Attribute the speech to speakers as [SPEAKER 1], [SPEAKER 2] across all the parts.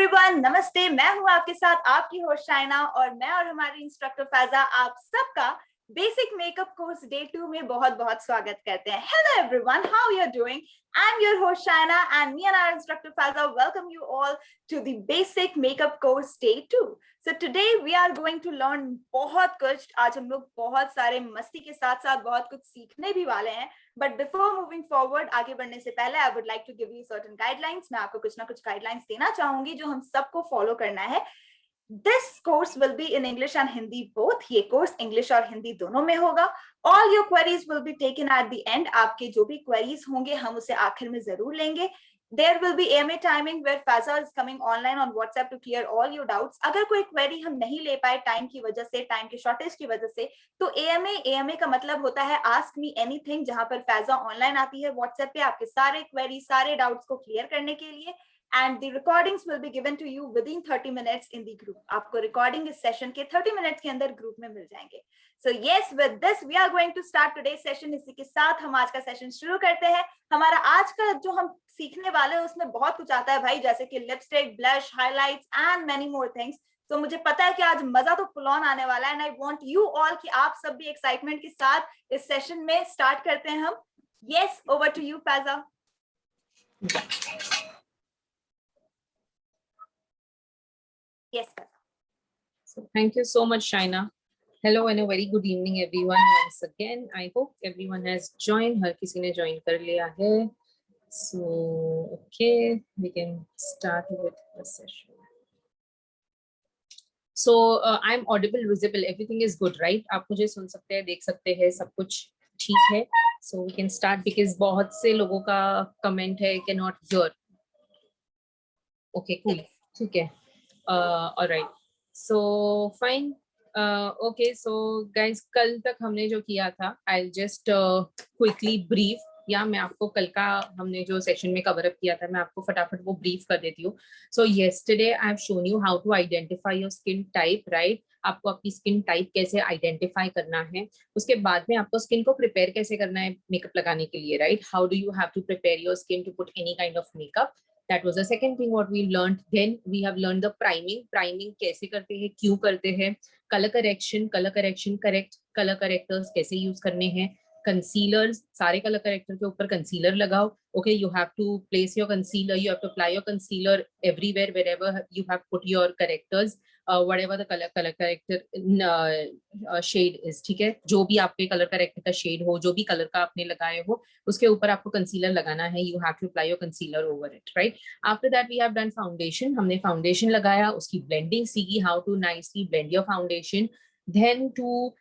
[SPEAKER 1] Everyone, नमस्ते। मैं हूं आपके साथ आपकी होस्ट शाइना और मैं और हमारी इंस्ट्रक्टर फैजा आप सबका बेसिक मेकअप कोर्स डे 2 में बहुत बहुत स्वागत करते हैं। Hello everyone, how you are doing? I am your host Shaina and me and our instructor Faiza welcome you all to the basic makeup course day 2. So today we are going to learn बहुत कुछ। आज हम लोग बहुत सारे मस्ती के साथ साथ बहुत कुछ सीखने भी वाले हैं। But before moving forward, आगे बढ़ने से पहले I would like to give you certain guidelines. मैं आपको कुछ ना कुछ guidelines देना चाहूंगी जो हम सबको follow करना है। This course will be in English and Hindi both. ये course English और हिंदी दोनों में होगा। All your queries will be taken at the end. आपके जो भी queries होंगे हम उसे आखिर में जरूर लेंगे। There will be AMA timing where Faiza is coming online on WhatsApp to clear all your doubts. अगर कोई query हम नहीं ले पाए टाइम की वजह से, टाइम के शॉर्टेज की वजह से, तो AMA का मतलब होता है Ask Me Anything, जहां पर फैजा ऑनलाइन आती है WhatsApp पे आपके सारे क्वेरी, सारे डाउट्स को क्लियर करने के लिए। And the recordings will be given to you within 30 minutes in the group. आपको recording इस session के 30 minutes के अंदर group में मिल जाएंगे। So yes, with this we are going to start today's session. इसी के साथ हम आज का सेशन शुरू करते हैं। हमारा आज का जो हम सीखने वाले हैं उसमें बहुत कुछ आता है भाई, जैसे कि lipstick, blush, highlights and many more things. तो मुझे पता है कि आज मजा तो फुल ऑन आने वाला है and I want you all कि आप सब भी एक्साइटमेंट के साथ इस सेशन में स्टार्ट करते हैं हम। Yes, over to you Faiza. Yes, Faiza.
[SPEAKER 2] So thank you so much, Shaina. Hello and a very good evening, everyone. Once again, I hope everyone has joined. हर किसी ने join कर लिया है. So okay, we can start with the session. So I'm audible, visible. Everything is good, right? आप मुझे सुन सकते हैं, देख सकते हैं, सब कुछ ठीक है. So we can start because बहुत से लोगों का comment है cannot hear. Okay, cool. ठीक है. All right. So fine. Okay, so guys, कल तक हमने जो किया था, I'll just quickly brief. या मैं आपको कल का हमने जो सेशन में कवर अप किया था मैं आपको फटाफट वो ब्रीफ कर देती हूँ. So yesterday I have shown you how to identify your skin type, right? आपको अपनी स्किन टाइप कैसे आइडेंटिफाई करना है, उसके बाद में आपको स्किन को प्रिपेयर कैसे करना है मेकअप लगाने के लिए, right? How do you have to prepare your skin to put any kind of makeup. That was the second thing what we learned. Then we have learned the priming. Priming कैसे करते हैं, क्यों करते हैं, color correction, correct color correctors कैसे use करने हैं, concealers, सारे color corrector के ऊपर concealer लगाओ. Okay, you have to place your concealer, you have to apply your concealer everywhere wherever you have put your correctors, whatever the color corrector shade is. ठीक है, जो भी आपके color corrector का shade हो, जो भी color का आपने लगाए हो, उसके ऊपर आपको concealer लगाना है. You have to apply your concealer over it, right? After that we have done foundation. हमने foundation लगाया, उसकी blending सीखी, how to nicely blend your foundation. Then to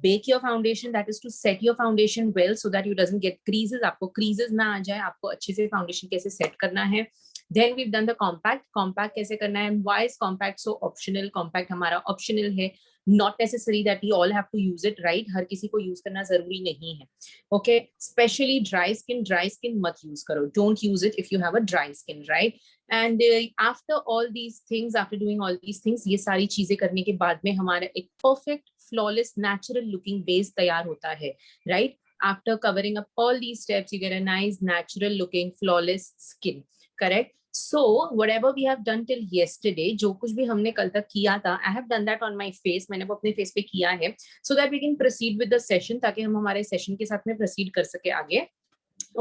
[SPEAKER 2] bake your foundation, that is to set your foundation well so that you doesn't get creases. आपको creases ना आ जाए, आपको अच्छे से foundation कैसे set करना है. Then we've done the compact कैसे करना है. Why is compact so optional? Compact हमारा optional है, not necessary that we all have to use it, right? हर किसी को use करना जरूरी नहीं है. Okay, especially dry skin मत use करो. Don't use it if you have a dry skin, right? And after all these things, after doing all these things, ये सारी चीजें करने के बाद में हमारा एक perfect, flawless, natural looking base तैयार होता है, right? After covering up all these steps, you get a nice, natural looking, flawless skin, correct? So whatever we have done till yesterday, जो कुछ भी हमने कल तक किया था, I have done that on my face. मैंने वो अपने face पे किया है, so that we can proceed with the session, ताकि हम हमारे session के साथ में proceed कर सके आगे.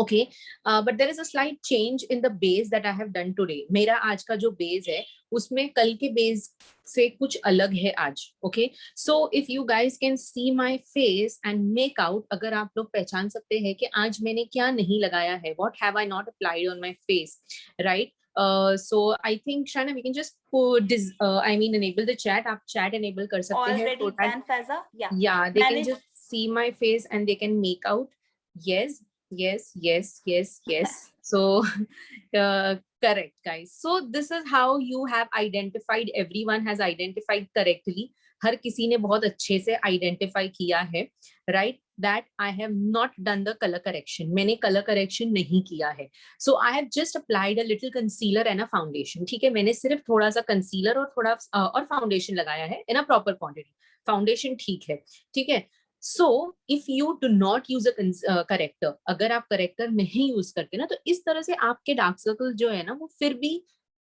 [SPEAKER 2] Okay, but there is a slight change in the base that I have done today. मेरा आज का जो base है उसमें कल के base से कुछ अलग है आज. Okay, so if you guys can see my face and make out, अगर आप लोग पहचान सकते हैं कि आज मैंने क्या नहीं लगाया है, what have I not applied on my face, right? So I think Shaina, we can just put this, enable the chat. आप chat enable कर सकते हैं.
[SPEAKER 1] Already done, Faiza?
[SPEAKER 2] Yeah, they can just see my face and they can make out. Yes. So correct, guys. So this is how you have identified, everyone has identified correctly. हर किसी ने बहुत अच्छे से identify किया है, right? That I have not done the color correction. मैंने color correction नहीं किया है. So I have just applied a little concealer and a foundation. ठीक है, मैंने सिर्फ थोड़ा सा concealer और थोड़ा और foundation लगाया है in a proper quantity. Foundation ठीक है, ठीक है. So if you do not use a corrector, अगर आप corrector नहीं use करते ना, तो इस तरह से आपके dark circle जो है ना वो फिर भी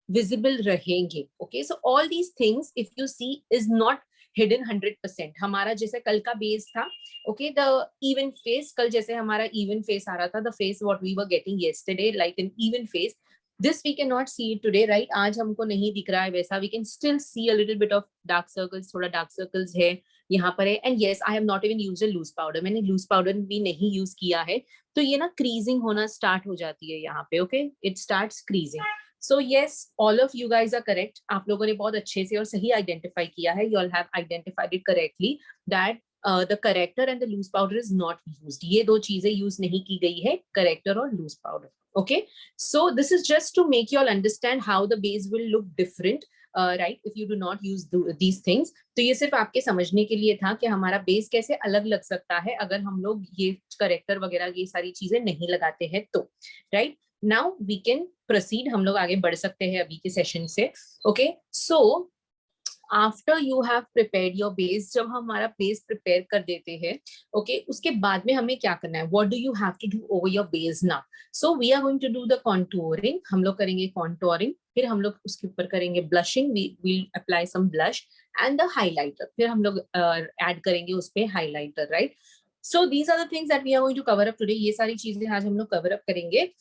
[SPEAKER 2] विजिबल रहेंगे. Okay, so all these things if you see is not hidden 100%. हमारा जैसे कल का बेस था, ओके, द इवन फेस, कल जैसे हमारा इवन फेस आ रहा था, the face what we were getting yesterday like an even face, this we cannot see it today, right? आज हमको नहीं दिख रहा है वैसा. We can still see a little bit of dark circles, थोड़ा dark circles है यहाँ पर है. And yes, I have not even used a loose powder. मैंने loose powder भी नहीं use किया है, तो ये ना creasing होना start हो जाती है यहाँ पे. Okay, it starts creasing. So yes, all of you guys are correct. आप लोगों ने बहुत अच्छे से और सही identify किया है. You all have identified it correctly that the corrector and the loose powder is not used. ये दो चीजें use नहीं की गई है, corrector और loose powder. Okay, so this is just to make you all understand how the base will look different, right, if you do not use these things. तो ये सिर्फ आपके समझने के लिए था कि हमारा बेस कैसे अलग लग सकता है अगर हम लोग ये करेक्टर वगैरह ये सारी चीजें नहीं लगाते हैं तो. Right, now we can proceed, हम लोग आगे बढ़ सकते हैं अभी के सेशन से. Okay, so after you have prepared your base, जब हम हमारा बेस प्रिपेयर कर देते हैं, ओके, उसके बाद में हमें क्या करना है, what do you have to do over your base now. So we are going to do the contouring. हम लोग करेंगे कॉन्टूरिंग, फिर हम लोग उसके ऊपर करेंगे blushing, we will apply some blush and the highlighter, फिर हम लोग ऐड करेंगे उस पे highlighter. Right, so these are the things that we are going to cover up today. ये सारी चीजें आज हम लोग कवर अप करेंगे.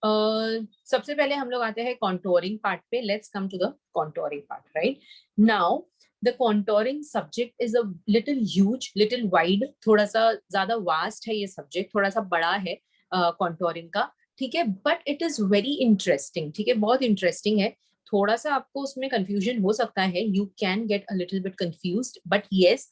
[SPEAKER 2] सबसे पहले हम लोग आते हैं कॉन्टोरिंग पार्ट पे. Let's come to the contouring part. Right, now the contouring subject is a little huge, little wide, थोड़ा सा ज्यादा वास्ट है ये सब्जेक्ट, थोड़ा सा बड़ा है कॉन्टोरिंग का. ठीक है, but it is very interesting. ठीक है, बहुत इंटरेस्टिंग है. थोड़ा सा आपको उसमें कंफ्यूजन हो सकता है, you can get a little bit confused, but yes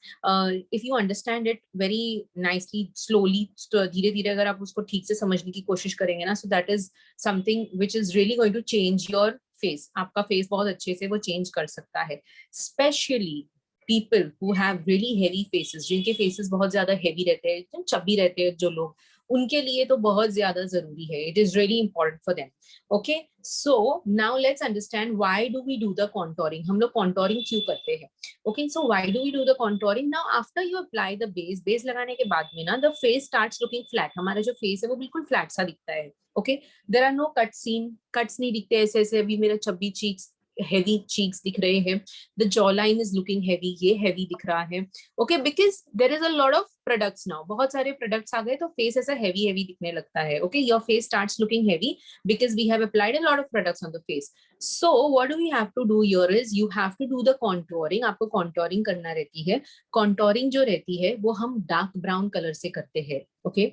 [SPEAKER 2] if you understand it very nicely, slowly, धीरे धीरे अगर आप उसको ठीक से समझने की कोशिश करेंगे ना, so that is something which is really going to change your face. आपका फेस बहुत अच्छे से वो चेंज कर सकता है. Specially people who have really heavy faces, जिनके फेसेस बहुत ज्यादा हेवी रहते हैं, चब्बी रहते हैं जो लोग, उनके लिए तो बहुत ज्यादा जरूरी है. It is really important for them. Okay, so now let's understand why do we do the contouring. हम लोग कॉन्टोरिंग क्यों करते हैं. Okay, so why do we do the contouring. Now after you apply the base, base लगाने के बाद में ना the face starts looking flat. हमारा जो फेस है वो बिल्कुल फ्लैट सा दिखता है. Okay, there are no cut seen, cuts नहीं दिखते ऐसे ऐसे. अभी मेरा चब्बी चीक्स, heavy cheeks दिख रहे हैं, the jawline is looking heavy, ये heavy दिख रहा है. Okay, because there is a lot of products now, बहुत सारे products आ गए तो face ऐसा heavy heavy दिखने लगता है. Okay, your face starts looking heavy because we have applied a lot of products on the face. So what do we have to do here is you have to do the contouring. आपको contouring करना रहती है. Contouring जो रहती है वो हम dark brown color से करते हैं. Okay,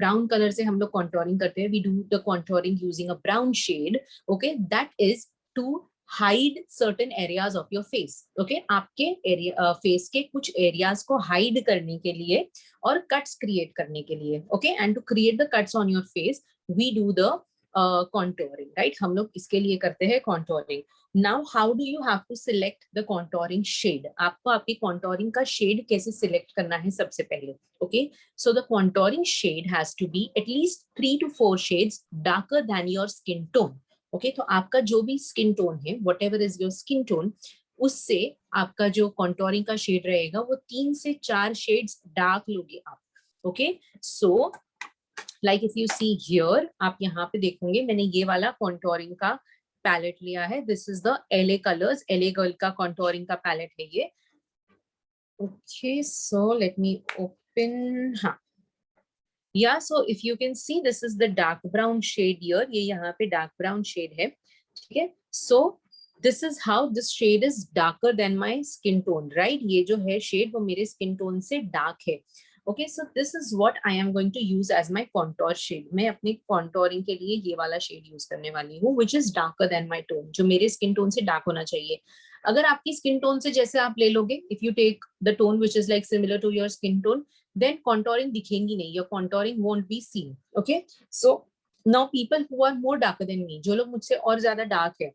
[SPEAKER 2] brown color से हम लोग contouring करते हैं. We do the contouring using a brown shade. Okay, that is to hide certain areas of your face. Okay, आपके एरिया फेस के कुछ एरियाज को हाइड करने के लिए और कट्स क्रिएट करने के लिए. Okay, and to create the cuts on your face we do the contouring. Right, हम लोग इसके लिए करते हैं contouring. Now how do you have to select the contouring shade. आपको आपकी कॉन्टोरिंग का शेड कैसे सिलेक्ट करना है सबसे पहले. Okay, so the contouring shade has to be at least 3 to 4 shades darker than your skin tone. Okay, तो आपका जो भी स्किन टोन है, whatever is your skin tone, उससे आपका जो कॉन्टोरिंग का शेड रहेगा वो 3 से 4 शेड्स डार्क लोगे आप. Okay, so like if you see here, आप यहाँ पे देखोगे मैंने ये वाला कॉन्टोरिंग का पैलेट लिया है. This is the LA colours, LA girl का कॉन्टोरिंग का पैलेट है ये. ओके, सो लेट मी ओपन. हाँ, yeah, so if you can see this is the dark brown shade here. ये यहाँ पे dark brown shade है. ठीक है, so this is how this shade is darker than my skin tone. Right, ये जो है shade वो मेरे skin tone से dark है. Okay, so this is what I am going to use as my contour shade. मैं अपने contouring के लिए ये वाला shade use करने वाली हूँ, which is darker than my tone. जो मेरे skin tone से dark होना चाहिए. अगर आपकी skin tone से जैसे आप ले लोगे, if you take the tone which is like similar to your skin tone, then contouring दिखेंगी नहीं, your contouring won't be seen. Okay, so now people who are more darker than me, जो लोग मुझसे और ज्यादा dark है,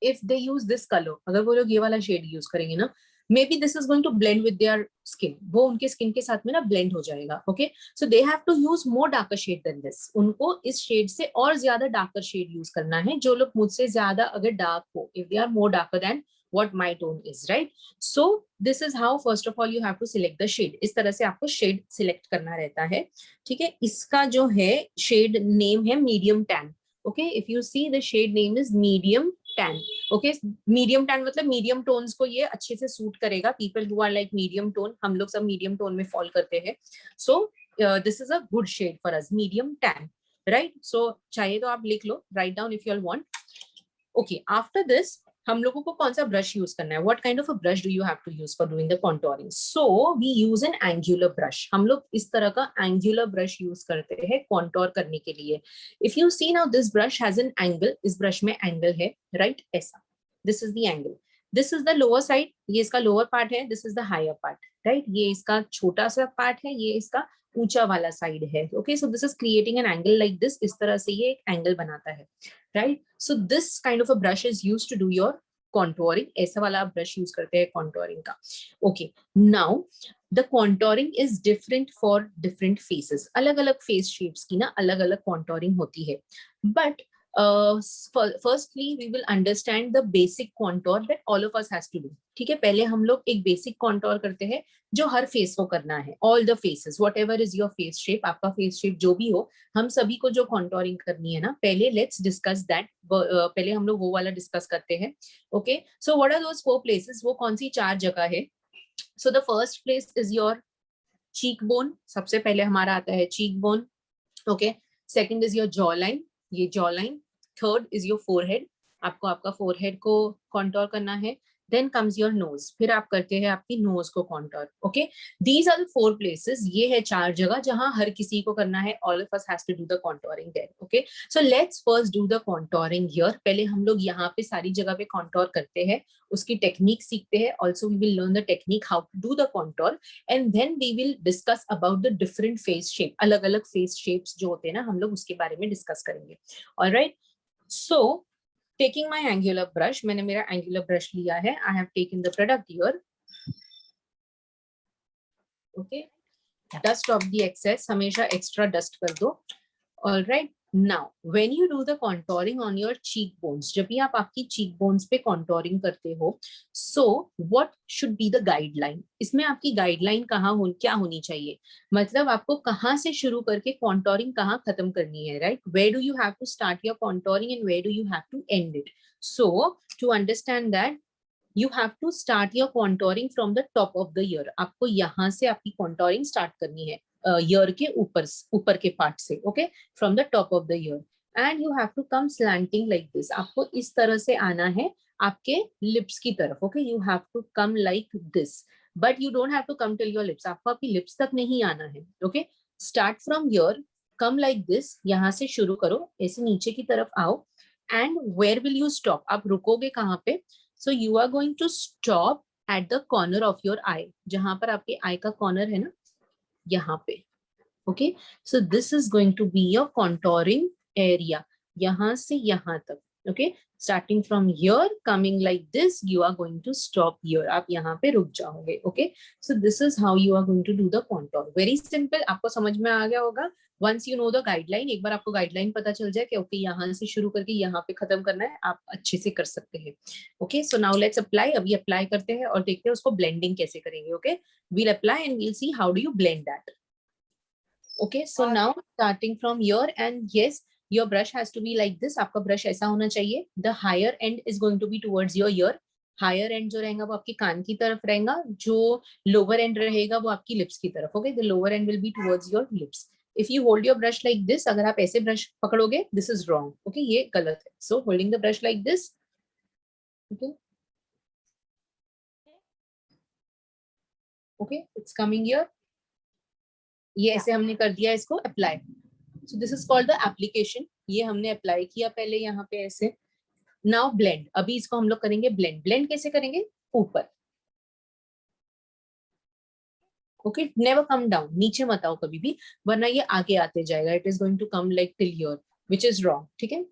[SPEAKER 2] if they use this color, अगर वो लोग ये वाला shade use करेंगे ना, maybe this is going to blend with their skin. वो उनके skin के साथ में ना blend हो जाएगा. Okay, so they have to use more darker shade than this. उनको इस shade से और ज्यादा darker shade use करना है. जो लोग मुझसे ज्यादा अगर dark हो, if they are more darker than what my tone is, right? So this is how first of all you have to select the shade. इस तरह से आपको shade select करना रहता है. ठीक है, इसका जो है shade name है medium tan. Okay, if you see the shade name is medium tan. Okay, medium tan मतलब medium tones को ये अच्छे से suit करेगा. People who are like medium tone, हम लोग सब medium tone में fall करते हैं. So this is a good shade for us, medium tan, right? So चाहिए तो आप लिख लो, write down if you all want. Okay, after this हम लोगों को कौन सा ब्रश यूज करना है? What kind of a brush do you have to use for doing the contouring? So we use an angular brush. हम लोग इस तरह का angular brush यूज करते हैं contour करने के लिए. If you see now, this brush has an angle. इस brush में angle है, right? ऐसा. This is the angle. This is the lower side. ये इसका lower part है. This is the higher part, right? ये इसका छोटा सा part है. ये इसका ऊंचा वाला साइड है. Okay, so this is creating an angle like this. इस तरह से ये एक angle बनाता है, right? So this kind of a brush is used to do your contouring. ऐसा वाला brush use करते हैं contouring का. Okay, now the contouring is different for different faces. अलग अलग face shapes की ना अलग अलग contouring होती है. But firstly we will understand the basic contour that all of us has to do. ठीक है, पहले हम लोग एक basic contour करते हैं जो हर face को करना है. All the faces, whatever is your face shape, आपका face shape जो भी हो, हम सभी को जो contouring करनी है ना, पहले let's discuss that. पहले हम लोग वो वाला discuss करते हैं. Okay, so what are those 4 places? वो कौन सी 4 जगह है? So the first place is your cheekbone. सबसे पहले हमारा आता है cheekbone. Okay, second is your jawline. ये jawline. Third is your forehead. आपको आपका forehead को contour करना है. Then comes your nose. फिर आप करते हैं आपकी nose को contour. Okay, these are the 4 places. ये है 4 जगह जहां हर किसी को करना है. All of us has to do the contouring there. Okay, so let's first do the contouring here. पहले हम लोग यहाँ पे सारी जगह पे contour करते हैं. उसकी technique सीखते हैं. Also we will learn the technique how to do the contour. And then we will discuss about the different face shape. अलग अलग face shapes जो होते हैं ना, हम लोग उसके बारे में discuss करेंगे. All right. So taking my angular brush, मैंने मेरा angular brush लिया है. I have taken the product here. Okay. Dust off the excess. हमेशा extra dust कर दो. All right. Now, when you do the contouring on your cheekbones, जब भी आप आपकी cheekbones पे contouring करते हो, so what should be the guideline? इसमें आपकी guideline क्या होनी चाहिए? मतलब आपको कहाँ से शुरू करके contouring कहाँ खत्म करनी है, right? Where do you have to start your contouring and where do you have to end it? So, to understand that, you have to start your contouring from the top of the ear. आपको यहाँ से आपकी contouring start करनी है. Ear के ऊपर के part से, okay, from the top of the ear, and you have to come slanting like this. आपको इस तरह से आना है आपके lips की तरफ, okay, you have to come like this, but you don't have to come till your lips. आपको आपकी lips तक नहीं आना है, okay. Start from here, come like this. यहाँ से शुरू करो, ऐसे नीचे की तरफ आओ, and where will you stop? आप रुकोगे कहाँ पे? So you are going to stop at the corner of your eye. जहाँ पर आपके eye का corner है ना, यहाँ पे. Okay, so this is going to be your contouring area. यहाँ से यहाँ तक. Okay, starting from here, coming like this, you are going to stop here. आप यहाँ पे रुक जाओगे. Okay, so this is how you are going to do the contour. Very simple. आपको समझ में आ गया होगा. Once you know the guideline, एक बार आपको guideline पता चल जाए कि okay, यहाँ से शुरू करके यहाँ पे खत्म करना है, आप अच्छे से कर सकते हैं. Okay, so now let's apply. अभी apply करते हैं और देखते हैं उसको blending कैसे करेंगे. Okay, we'll apply and we'll see how do you blend that. Okay, so now starting from here, and yes, your brush has to be like this. आपका brush ऐसा होना चाहिए. The higher end is going to be towards your ear. Higher end जो रहेगा वो आपकी कान की तरफ रहेगा. जो lower end रहेगा वो आपकी lips की तरफ. Okay, the lower end will be towards your lips. If you hold your brush like this, अगर आप ऐसे brush पकड़ोगे, this is wrong. Okay, ये गलत है. So holding the brush like this. Okay. Okay, it's coming here. ये ऐसे हमने कर दिया इसको apply. So this is called the application. ये हमने अप्लाई किया पहले यहाँ पे ऐसे. Now blend. अभी इसको हम लोग करेंगे ब्लेंड. ब्लेंड कैसे करेंगे? ऊपर. Okay, never come down. नीचे मत आओ कभी भी, वरना ये आगे आते जाएगा. It is going to come like till here, which is wrong. ठीक है.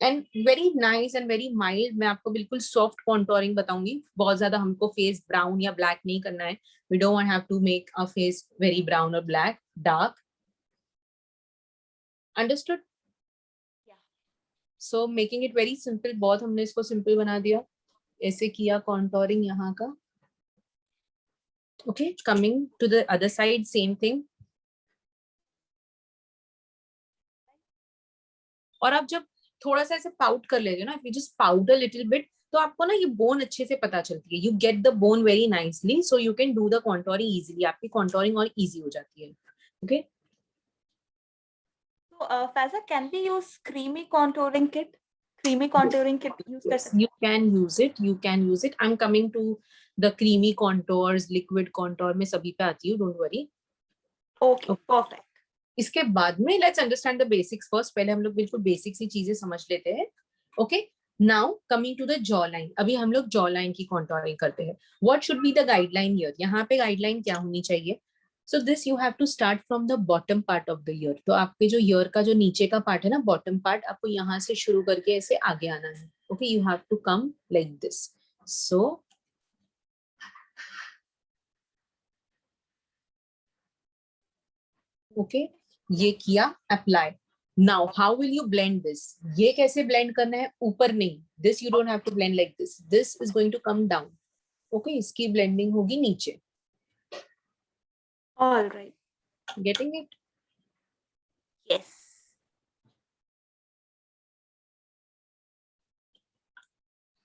[SPEAKER 2] And very nice and very mild. मैं आपको बिल्कुल सॉफ्ट कॉन्टोरिंग बताऊंगी. बहुत ज्यादा हमको फेस ब्राउन या ब्लैक नहीं करना है. We don't have to make a face very brown और black, dark. Understood? So making it very simple. बहुत हमने इसको सिंपल बना दिया. ऐसे किया कॉन्टोरिंग यहाँ का. Okay, coming to the other side, same thing. और आप जब थोड़ा सा ऐसे पाउट कर लेते हो ना, if you just pout a little bit, तो आपको ना ये बोन अच्छे से पता चलती है, you get the bone very nicely, so you can do the contouring easily, आपकी कॉन्टोरिंग और इजी हो जाती है. Okay,
[SPEAKER 1] Faiza, can be use creamy contouring kit? Creamy contouring kit use कर सकते हैं?
[SPEAKER 2] you can use it, you can use it. I'm coming to the creamy contours, liquid contour में सभी पे आती हूँ, don't worry.
[SPEAKER 1] Okay, perfect.
[SPEAKER 2] इसके बाद में let's understand the basics first. पहले हम लोग बिल्कुल बेसिक सी चीजें समझ लेते हैं. Okay, now coming to the jaw line. अभी हम लोग जॉ लाइन की कॉन्टोरिंग करते हैं. What should be the guideline here? यहाँ पे गाइडलाइन क्या होनी चाहिए? So this you have to start from the bottom part of the ear. तो आपके जो ईयर का जो नीचे का पार्ट है ना, बॉटम पार्ट, आपको यहाँ से शुरू करके ऐसे आगे आना है. Okay, you have to come like this. So okay, ये किया, apply. Now how will you blend this? ये कैसे ब्लेंड करना है? ऊपर नहीं, this you don't have to blend like this, this is going to come down. Okay, इसकी blending होगी नीचे.
[SPEAKER 1] All right.
[SPEAKER 2] Getting it?
[SPEAKER 1] Yes.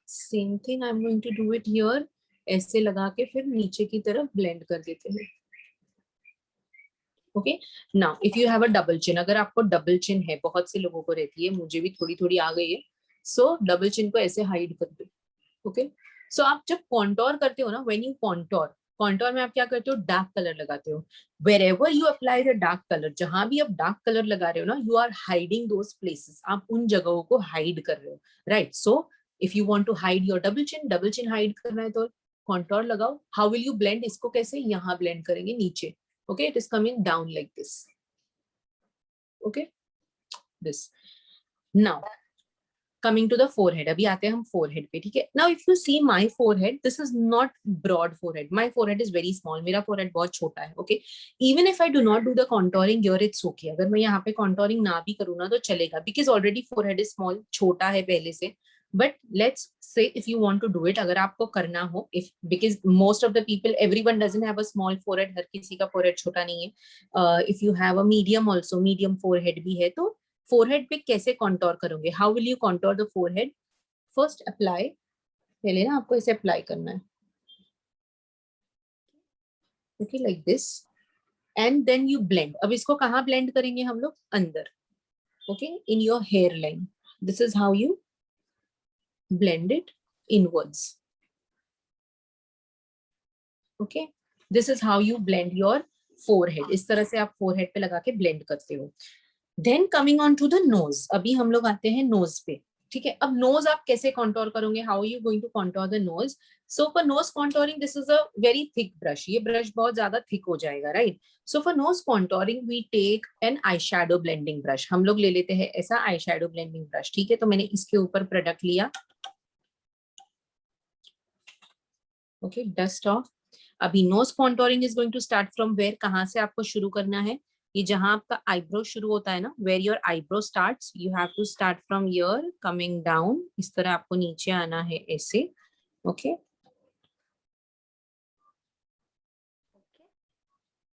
[SPEAKER 2] Same thing I am going to do it here. ऐसे लगा के फिर नीचे की तरफ ब्लेंड कर देते हैं. Okay, now if you have a double chin, अगर आपको डबल चिन है, बहुत से लोगों को रहती है, मुझे भी थोड़ी थोड़ी आ गई है, सो डबल चिन को ऐसे हाइड कर दो. ओके, सो आप जब कॉन्टोर करते हो ना, व्हेन यू कॉन्टोर, कॉन्टोर में आप क्या करते हो? डार्क कलर लगाते हो. Wherever you apply the dark colour, जहां भी आप डार्क कलर लगा रहे हो ना, you are hiding those places, आप उन जगहों को हाइड कर रहे हो, right? So if you want to hide your double chin hide करना है तो कॉन्टोर लगाओ. हाउ विल यू ब्लेंड? इसको कैसे? यहाँ ब्लेंड करेंगे नीचे. Okay, it is coming down like this. Okay, this. Now coming to the forehead. अभी आते हैं हम forehead पे, ठीक है? Now if you see my forehead, this is not broad forehead. My forehead is very small. मेरा forehead बहुत छोटा है. Okay, even if I do not do the contouring here, it's okay. अगर मैं यहाँ पे contouring ना भी करूँ ना तो चलेगा, because already forehead is small, छोटा है पहले से. But let's say if you want to do it, अगर आपको करना हो, if because most of the people, everyone doesn't have a small forehead, हर किसी का forehead छोटा नहीं है. If you have a medium also, medium forehead भी है, तो forehead पे कैसे contour करोगे? How will you contour the forehead? First apply, पहले ना आपको इसे apply करना है. Okay, like this, and then you blend. अब इसको कहाँ blend करेंगे हम लोग? अंदर. Okay, in your hairline. This is how you blend it inwards. Okay, this is how you blend your forehead. इस तरह से आप forehead पे लगा के blend करते हो. Then coming on to the nose. अभी हम लोग आते हैं nose पे, ठीक है? अब nose आप कैसे contour करोगे? How are you going to contour the nose? So for nose contouring, this is a very thick brush. ये brush बहुत ज़्यादा thick हो जाएगा, right? So for nose contouring, we take an eyeshadow blending brush. हम लोग ले लेते हैं ऐसा eyeshadow blending brush, ठीक है? तो मैंने इसके ऊपर product लिया. Okay, dust off. अभी nose contouring is going to start from where? कहाँ से आपको शुरू करना है? ये जहां आपका eyebrow शुरू होता है ना, where your eyebrow starts, you have to start from here, coming down. इस तरह आपको नीचे आना है ऐसे. Okay,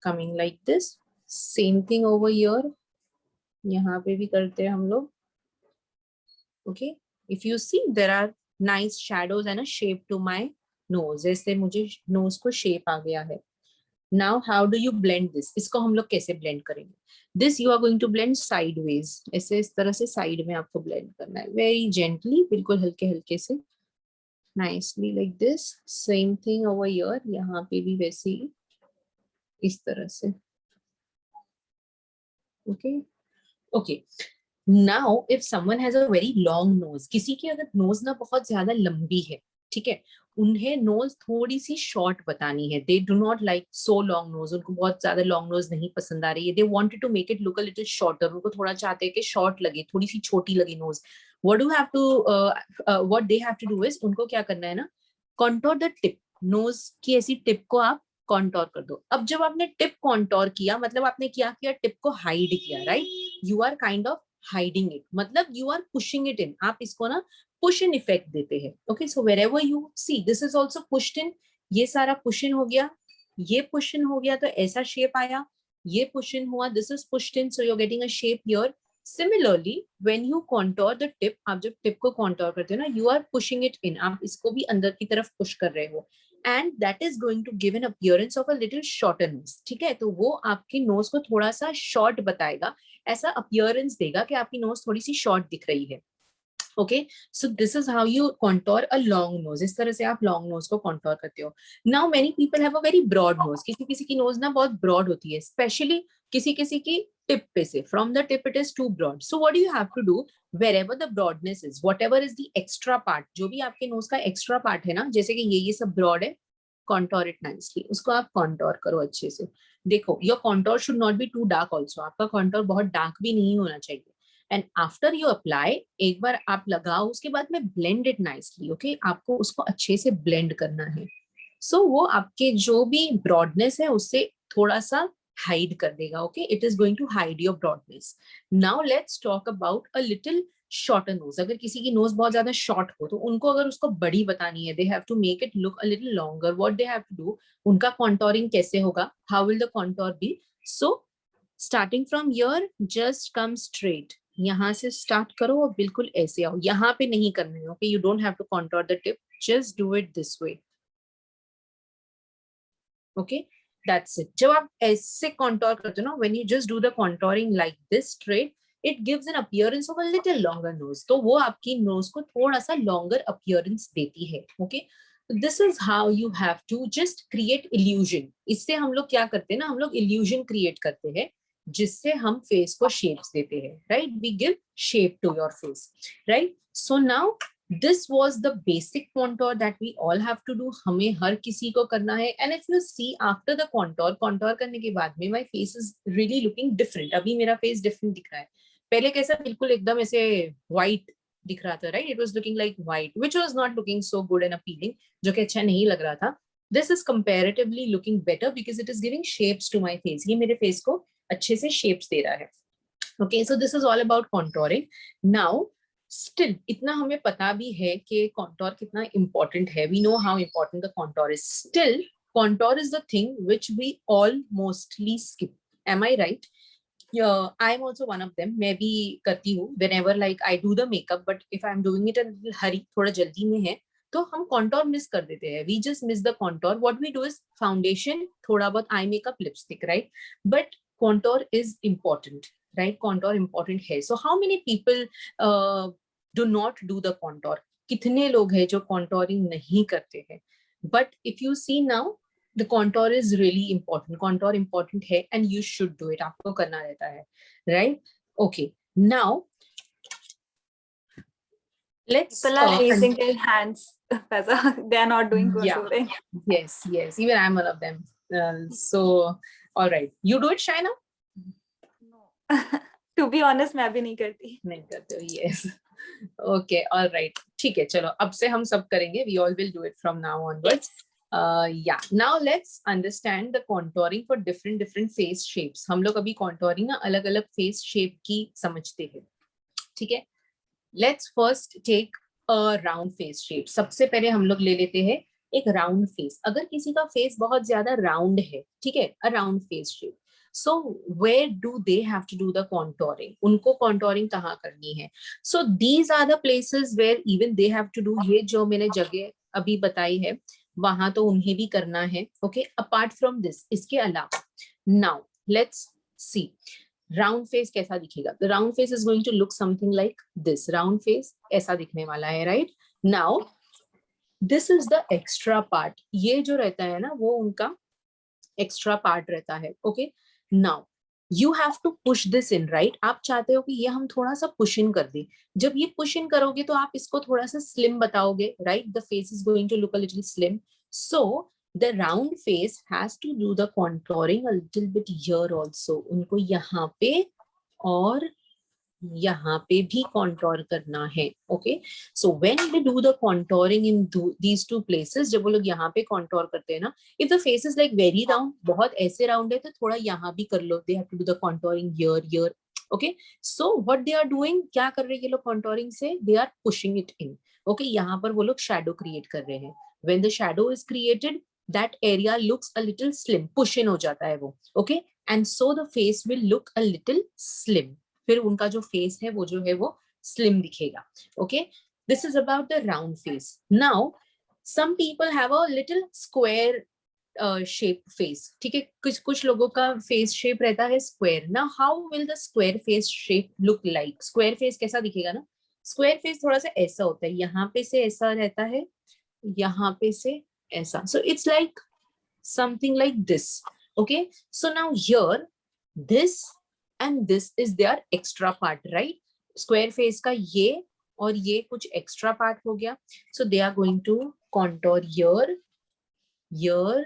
[SPEAKER 2] coming like this. Same thing over here. यहाँ पे भी करते हैं हम लोग. Okay, if you see, there are nice shadows and a shape to my nose. ऐसे मुझे nose को shape आ गया है. Now how do you blend this? इसको हम लोग कैसे blend करेंगे? This you are going to blend sideways. ऐसे इस तरह से side में आपको blend करना है. Very gently, बिल्कुल हल्के हल्के से. Nicely like this. Same thing over here. यहाँ पे भी वैसे ही इस तरह से. Okay. Okay. Now if someone has a very long nose, किसी की अगर nose ना बहुत ज्यादा लंबी है, ठीक है, उन्हें नोज थोड़ी सी शॉर्ट बतानी है. They do not like so long nose, उनको बहुत ज्यादा लॉन्ग नोज नहीं पसंद आ रही है. They wanted to make it look a little shorter, उनको थोड़ा चाहते हैं कि शॉर्ट लगे, थोड़ी सी छोटी लगे nose. What they have to do is, उनको क्या करना है ना, कॉन्टोर द टिप. नोज की ऐसी टिप को आप कॉन्टोर कर दो. अब जब आपने टिप कॉन्टोर किया, मतलब आपने क्या किया? टिप को हाइड किया, right? You are kind of hiding it, मतलब you are pushing it in. आप इसको ना पुश इन इफेक्ट देते हैं. Okay, so wherever you see, this is also pushed in. ये सारा पुश इन हो गया, ये पुश इन हो गया, तो ऐसा शेप आया. ये पुश इन हुआ, this is pushed in, so you are getting a shape here. Similarly, when you contour the tip, आप जब टिप को contour करते हो ना, you are pushing it in, आप इसको भी अंदर की तरफ push कर रहे हो, and that is going to give an appearance of a little shorter nose. ठीक है, तो वो आपकी nose को थोड़ा सा short बताएगा, ऐसा appearance देगा कि आपकी nose थोड़ी सी short दिख रही है. Okay, so this is how you contour a long nose. इस तरह से आप long nose को contour करते हो. Now many people have a very broad nose. किसी की nose ना बहुत broad होती है, especially किसी की tip पे से. From the tip it is too broad. So what do you have to do? Wherever the broadness is, whatever is the extra part, जो भी आपके nose का extra part है ना, जैसे कि ये सब broad है, contour it nicely. उसको आप contour करो अच्छे से. देखो, your contour should not be too dark also. आपका contour बहुत dark भी नहीं होना चाहिए. And after you apply, एक बार आप लगाओ, उसके बाद में blend it nicely, okay? आपको उसको अच्छे से blend करना है. So वो आपके जो भी broadness है उससे थोड़ा सा hide कर देगा, okay? It is going to hide your broadness. Now let's talk about a little shorter nose. अगर किसी की nose बहुत ज़्यादा short हो, तो उनको अगर उसको बड़ी बतानी है, they have to make it look a little longer. What they have to do? उनका contouring कैसे होगा? How will the contour be? So starting from here, just come straight. यहाँ से स्टार्ट करो और बिल्कुल ऐसे आओ, यहाँ पे नहीं करना है, okay? You don't have to contour the tip, just do it this way, okay? That's it. जब आप ऐसे कॉन्टोर करते हो ना, when you just do the contouring like this straight, it gives an appearance of a little longer nose. तो वो आपकी knows को थोड़ा सा लॉन्गर अपीयरेंस देती है, okay? This is how you have to just create illusion. इससे हम लोग क्या करते हैं ना, हम लोग इल्यूजन क्रिएट करते हैं जिससे हम फेस को शेप्स देते हैं, right? We give shape to your face, right? So now this was the basic contour that we all have to do. हमें हर किसी को करना है. And if you see after the contour करने के बाद में my face is really looking different. अभी मेरा फेस डिफरेंट दिख रहा है. पहले कैसा बिल्कुल एकदम ऐसे व्हाइट दिख रहा था, right? It was looking like white, which was not looking so good and appealing, जो कि अच्छा नहीं लग रहा था. This is comparatively looking better because it is giving shapes to my face. ये मेरे फेस को अच्छे से शेप्स दे रहा है. Okay, so this is all about contouring. Now still इतना हमें पता भी है कि कॉन्टोर कितना इंपॉर्टेंट है. We know how important the contour is. Still contour is the thing which we all mostly skip. Am I right? I am also one of them. मैं भी करती हूँ whenever like I do the makeup, but if I am doing it in hurry, थोड़ा जल्दी में है, तो हम कॉन्टोर मिस कर देते हैं. We just miss the contour. What we do is foundation, थोड़ा बहुत eye makeup, lipstick, right? But contour is important, right? Contour important है. So how many people do not do the contour? कितने लोग हैं जो कॉन्टोरिंग नहीं करते हैं? But if you see now, the contour is really important. Contour important है and you should do it. आपको करना रहता है, right? Okay, now let's
[SPEAKER 1] people are raising their hands. They are not doing contouring.
[SPEAKER 2] Yeah. Yes, even I'm one of them. So all right, you do it, Shaina?
[SPEAKER 1] No. To be honest, मैं भी नहीं करते हो.
[SPEAKER 2] Yes. Okay, all right. ठीक है, चलो अब से हम सब करेंगे. We all will do it from now onwards. Yeah, now let's understand the contouring for different face shapes. हम लोग अभी contouring ना अलग अलग face shape की समझते हैं, ठीक है? Let's first take a round face shape. सबसे पहले हम लोग ले लेते हैं एक round face. अगर किसी का face बहुत ज्यादा round है, ठीक है, a round face shape. So where do they have to do the contouring? उनको contouring कहाँ करनी है? So these are the places where even they have to do. ये जो मैंने जगह अभी बताई है, वहां तो उन्हें भी करना है. ओके, अपार्ट फ्रॉम दिस, इसके अलावा now let's see round face कैसा दिखेगा. The round face is going to look something like this. Round face ऐसा दिखने वाला है, right? Now this is the extra part. ये जो रहता है ना, वो उनका एक्स्ट्रा पार्ट रहता है. Okay, now you have to push this in, right? आप चाहते हो कि ये हम थोड़ा सा पुश इन कर दें. जब ये पुश इन करोगे तो आप इसको थोड़ा सा स्लिम बताओगे, right? The face is going to look a little slim. So the round face has to do the contouring a little bit here also. उनको यहाँ पे और यहाँ पे भी contour करना है. Okay, so when they do the contouring in these two places, जब वो लोग यहाँ पे contour करते हैं ना, if the face is like very round, बहुत ऐसे round है, तो थोड़ा यहाँ भी कर लो. They have to do the contouring here. Okay, so what they are doing, क्या कर रहे हैं ये लोग contouring से? They are pushing it in. Okay, यहाँ पर वो लोग shadow create कर रहे हैं. When the shadow is created, that area looks a little slim. Push in हो जाता है वो. Okay, and so the face will look a little slim. फिर उनका जो फेस है वो जो है वो स्लिम दिखेगा. Okay, this is about the round face. Now some people have a little square shape face. ठीक है, कुछ कुछ लोगों का फेस शेप रहता है स्क्वायर. ना how will the square face shape look like? Square face कैसा दिखेगा ना? स्क्वायर फेस थोड़ा सा ऐसा होता है, यहाँ पे से ऐसा रहता है, यहाँ पे से ऐसा. So it's like something like this. Okay, so now here this and this is their extra part, right? Square face का ये और ये कुछ extra part हो गया. So they are going to contour here, here,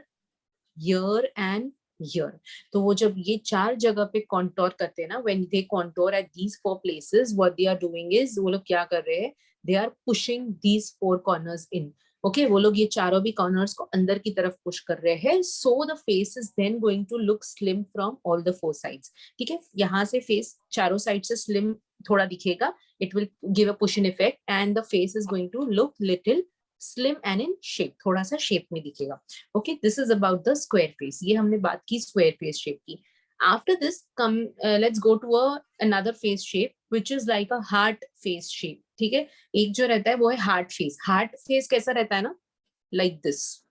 [SPEAKER 2] here and here. तो वो जब ये चार जगह पे contour करते हैं ना, when they contour at these 4 places, what they are doing is, वो लोग क्या कर रहे हैं? They are pushing these 4 corners in. Okay, वो लोग ये चारों भी corners को अंदर की तरफ push कर रहे हैं. So the face is then going to look slim from all the 4 sides. ठीक है, यहाँ से face चारों side से slim थोड़ा दिखेगा. It will give a pushing effect and the face is going to look little slim and in shape. थोड़ा सा shape में दिखेगा. Okay, this is about the square face. ये हमने बात की square face shape की. After this, let's go to another face shape, which is like a heart face shape. ठीक है, एक जो रहता है वो है heart face. Heart face कैसा रहता है ना? Like this.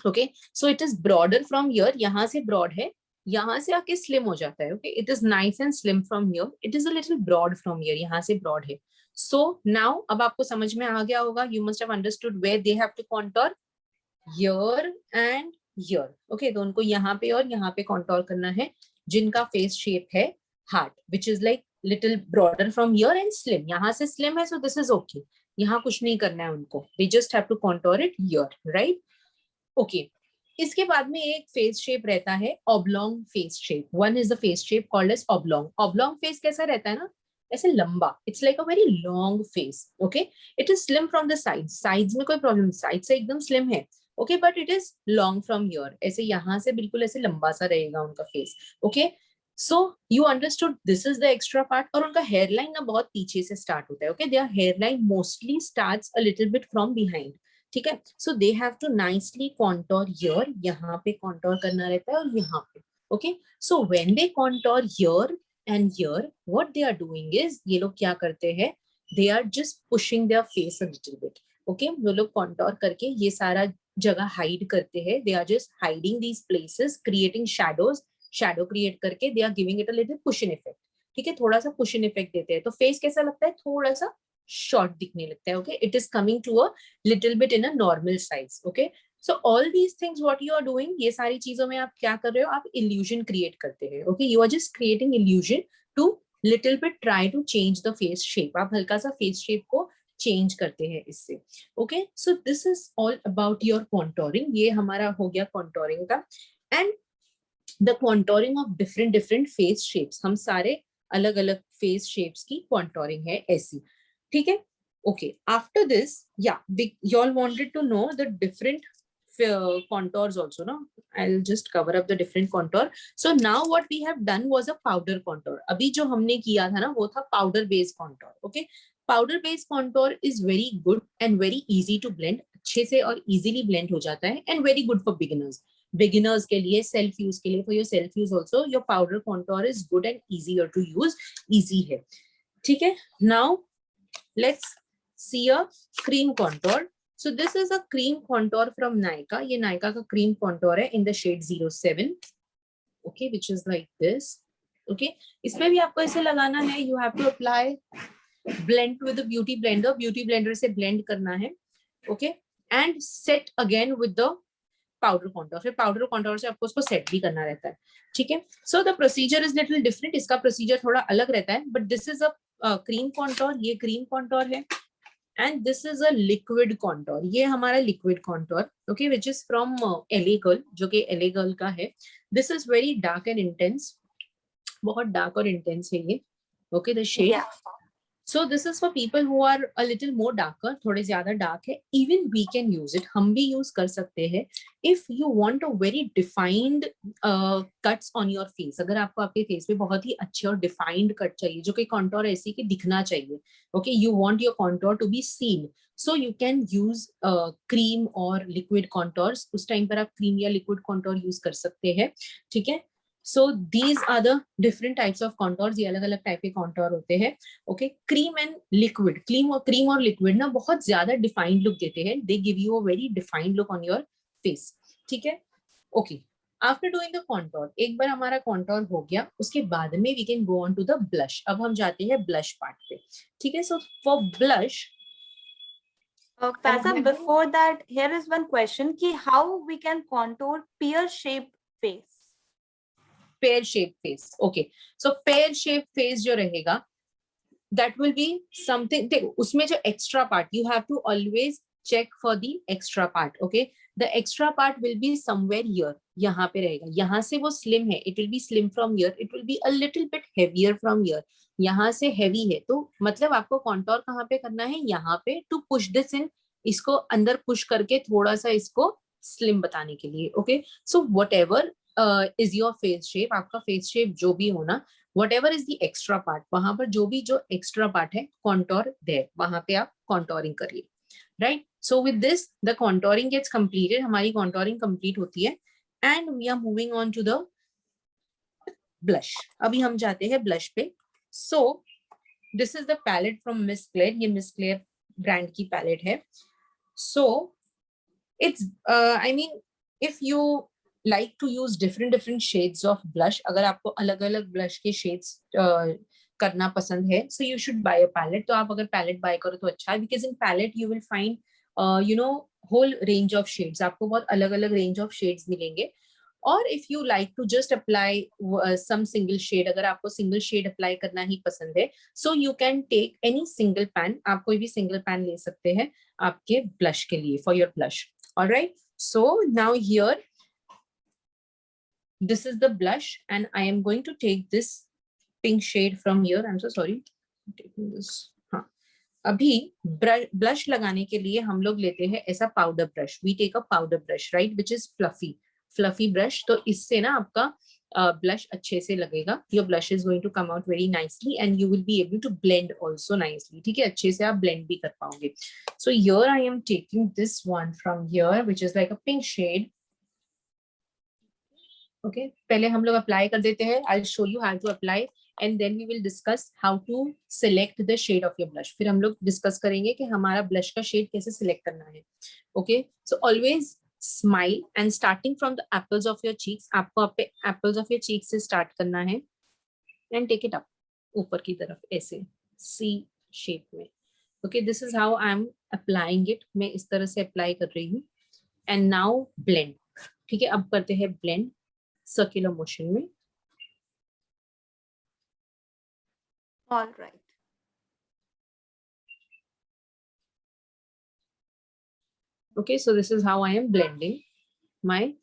[SPEAKER 2] Okay, so it is broader from here. यहाँ से broad है, यहाँ से आके slim हो जाता है. Okay, it is nice and slim from here. It is a little broad from here. यहाँ से broad है. So now अब आपको समझ में आ गया होगा. You must have understood where they have to contour. Here and here. Okay, तो उनको यहाँ पे और यहाँ पे contour करना है. जिनका face shape है heart, which is like little broader from here and slim. यहाँ से slim है, so this is okay. यहाँ कुछ नहीं करना है उनको. They just have to contour it here, right? Okay. इसके बाद में एक face shape रहता है oblong face shape. One is the face shape called as oblong. Oblong face कैसा रहता है ना? ऐसे लंबा. It's like a very long face. Okay. It is slim from the sides. Sides में कोई problem, sides से एकदम slim है. Okay, but it is long from here. ऐसे यहाँ से बिल्कुल ऐसे लंबा सा रहेगा उनका face. Okay. So you understood this is the extra part. और उनका hairline ना बहुत पीछे से start होता है. Okay, their hairline mostly starts a little bit from behind. ठीक है, so they have to nicely contour here. यहाँ पे contour करना रहता है और यहाँ पे. Okay, so when they contour here and here, what they are doing is, ये लोग क्या करते हैं? They are just pushing their face a little bit. Okay, वो लोग contour करके ये सारा जगह हाइड करते हैं. They are just hiding these places, creating shadows. Shadow create करके they are giving it a little cushion effect. ठीक है, थोड़ा सा cushion effect देते हैं तो face कैसा लगता है? थोड़ा सा short दिखने लगता है. Okay, it is coming to a little bit in a normal size. Okay, so all these things what you are doing, ये सारी चीजों में आप क्या कर रहे हो? आप illusion create करते हैं. Okay, you are just creating illusion to little bit try to change the face shape. आप हल्का सा face shape को चेंज करते हैं इससे. Okay, so this is all about your contouring. ये हमारा हो गया कॉन्टोरिंग का. And the contouring of different different face shapes. हम सारे अलग अलग फेस शेप्स की कॉन्टोरिंग है ऐसी. ठीक है, okay. After this, yeah you all wanted to know the different contours also, no? I'll just cover up the different contour. So now what we have done was a powder contour. अभी जो हमने किया था ना वो था powder based contour. Okay, powder based contour is very good and very easy to blend. अच्छे से और easily blend हो जाता है and very good for beginners. Beginners के लिए, self use के लिए, for your self use also, your powder contour is good and easier to use. Easy है. ठीक है. Now let's see a cream contour. So this is a cream contour from Nykaa. ये Nykaa का cream contour है in the shade 07. Okay, which is like this. Okay, इसमें भी आपको ऐसे लगाना है. You have to apply blend with the beauty blender. Beauty blender से blend करना है. Okay, and set again with the powder contour. फिर powder contour से आपको उसको set भी करना रहता है. ठीक है. So the procedure is little different. इसका procedure थोड़ा अलग रहता है. But this is a cream contour. ये cream contour है. And this is a liquid contour. ये हमारा liquid contour, okay, which is from LA Girl, जो कि LA Girl का है. This is very dark and intense. बहुत dark और intense है ये. Okay, the shade. Yeah. So this is for people who are a little more darker. थोड़े ज़्यादा dark है. Even we can use it. हम भी use कर सकते हैं. If you want a very defined cuts on your face, अगर आपको आपके face पे बहुत ही अच्छे और defined cut चाहिए, जो कि contour ऐसी कि दिखना चाहिए. Okay, you want your contour to be seen. So you can use cream or liquid contours. उस time पर आप cream या liquid contour use कर सकते हैं. ठीक है. So these are the different types of contours, ये अलग अलग टाइप के कॉन्टोर होते हैं. Okay, cream and liquid, cream और लिक्विड ना बहुत ज्यादा डिफाइंड लुक देते हैं. They give you a very defined look on your face. ठीक है. Okay, after doing the contour, एक बार हमारा कॉन्टोर हो गया, उसके बाद में we can go on to the blush. अब हम जाते हैं ब्लश पार्ट पे. ठीक है. So for blush,
[SPEAKER 1] Faiza, before that, here is one question: कि how we can contour pear-shaped face?
[SPEAKER 2] Pear shape face. Okay, so pear shape face जो रहेगा, that will be something, देखो उसमें जो extra part, you have to always check for the extra part. Okay, the extra part will be somewhere here, यहाँ पे रहेगा. यहाँ से वो slim है, it will be slim from here, it will be a little bit heavier from here. यहाँ से heavy है, तो मतलब आपको contour कहाँ पे करना है, यहाँ पे, to push this in, इसको अंदर push करके थोड़ा सा इसको slim बताने के लिए. Okay, so whatever is your face shape, आपका face shape जो भी होना, whatever is the extra part, वहां पर जो भी जो extra part है, contour there, वहां पे आप contouring करिए. Right, so with this the contouring gets completed, हमारी contouring complete होती है, and we are moving on to the blush. अभी हम जाते हैं blush पे. So this is the palette from Miss Claire, ये Miss Claire brand की palette है. So it's I mean, if you like to use different shades of blush, अगर आपको अलग अलग blush के shades करना पसंद है, so you should buy a palette. तो आप अगर palette buy करो तो अच्छा है, because in palette you will find you know whole range of shades, आपको बहुत अलग अलग range of shades मिलेंगे. और if you like to just apply some single shade, अगर आपको single shade apply करना ही पसंद है, so you can take any single pan, आप कोई भी single pan ले सकते हैं आपके blush के लिए, for your blush. Alright, so now here this is the blush, and I am going to take this pink shade from here. I'm so sorry, I'm taking this. हाँ, अभी blush लगाने के लिए हम लोग लेते हैं ऐसा powder brush. We take a powder brush, right, which is fluffy brush. तो इससे ना आपका blush अच्छे से लगेगा. Your blush is going to come out very nicely, and you will be able to blend also nicely. ठीक है, अच्छे से आप blend भी कर पाओगे. So here I am taking this one from here, which is like a pink shade. Okay, पहले हम लोग apply कर देते हैं. I'll show you how to apply, and then we will discuss how to select the shade of your blush. फिर हम लोग discuss करेंगे कि हमारा blush का shade कैसे select करना है. Okay, so always smile, and starting from the apples of your cheeks, आपको अपने apples of your cheeks से start करना है, and take it up, ऊपर की तरफ ऐसे C shape में. Okay, this is how I'm applying it. मैं इस तरह से apply कर रही हूँ. And now blend. ठीक है, अब करते हैं blend circular motion में.
[SPEAKER 1] All right.
[SPEAKER 2] Okay, so this is how I am blending my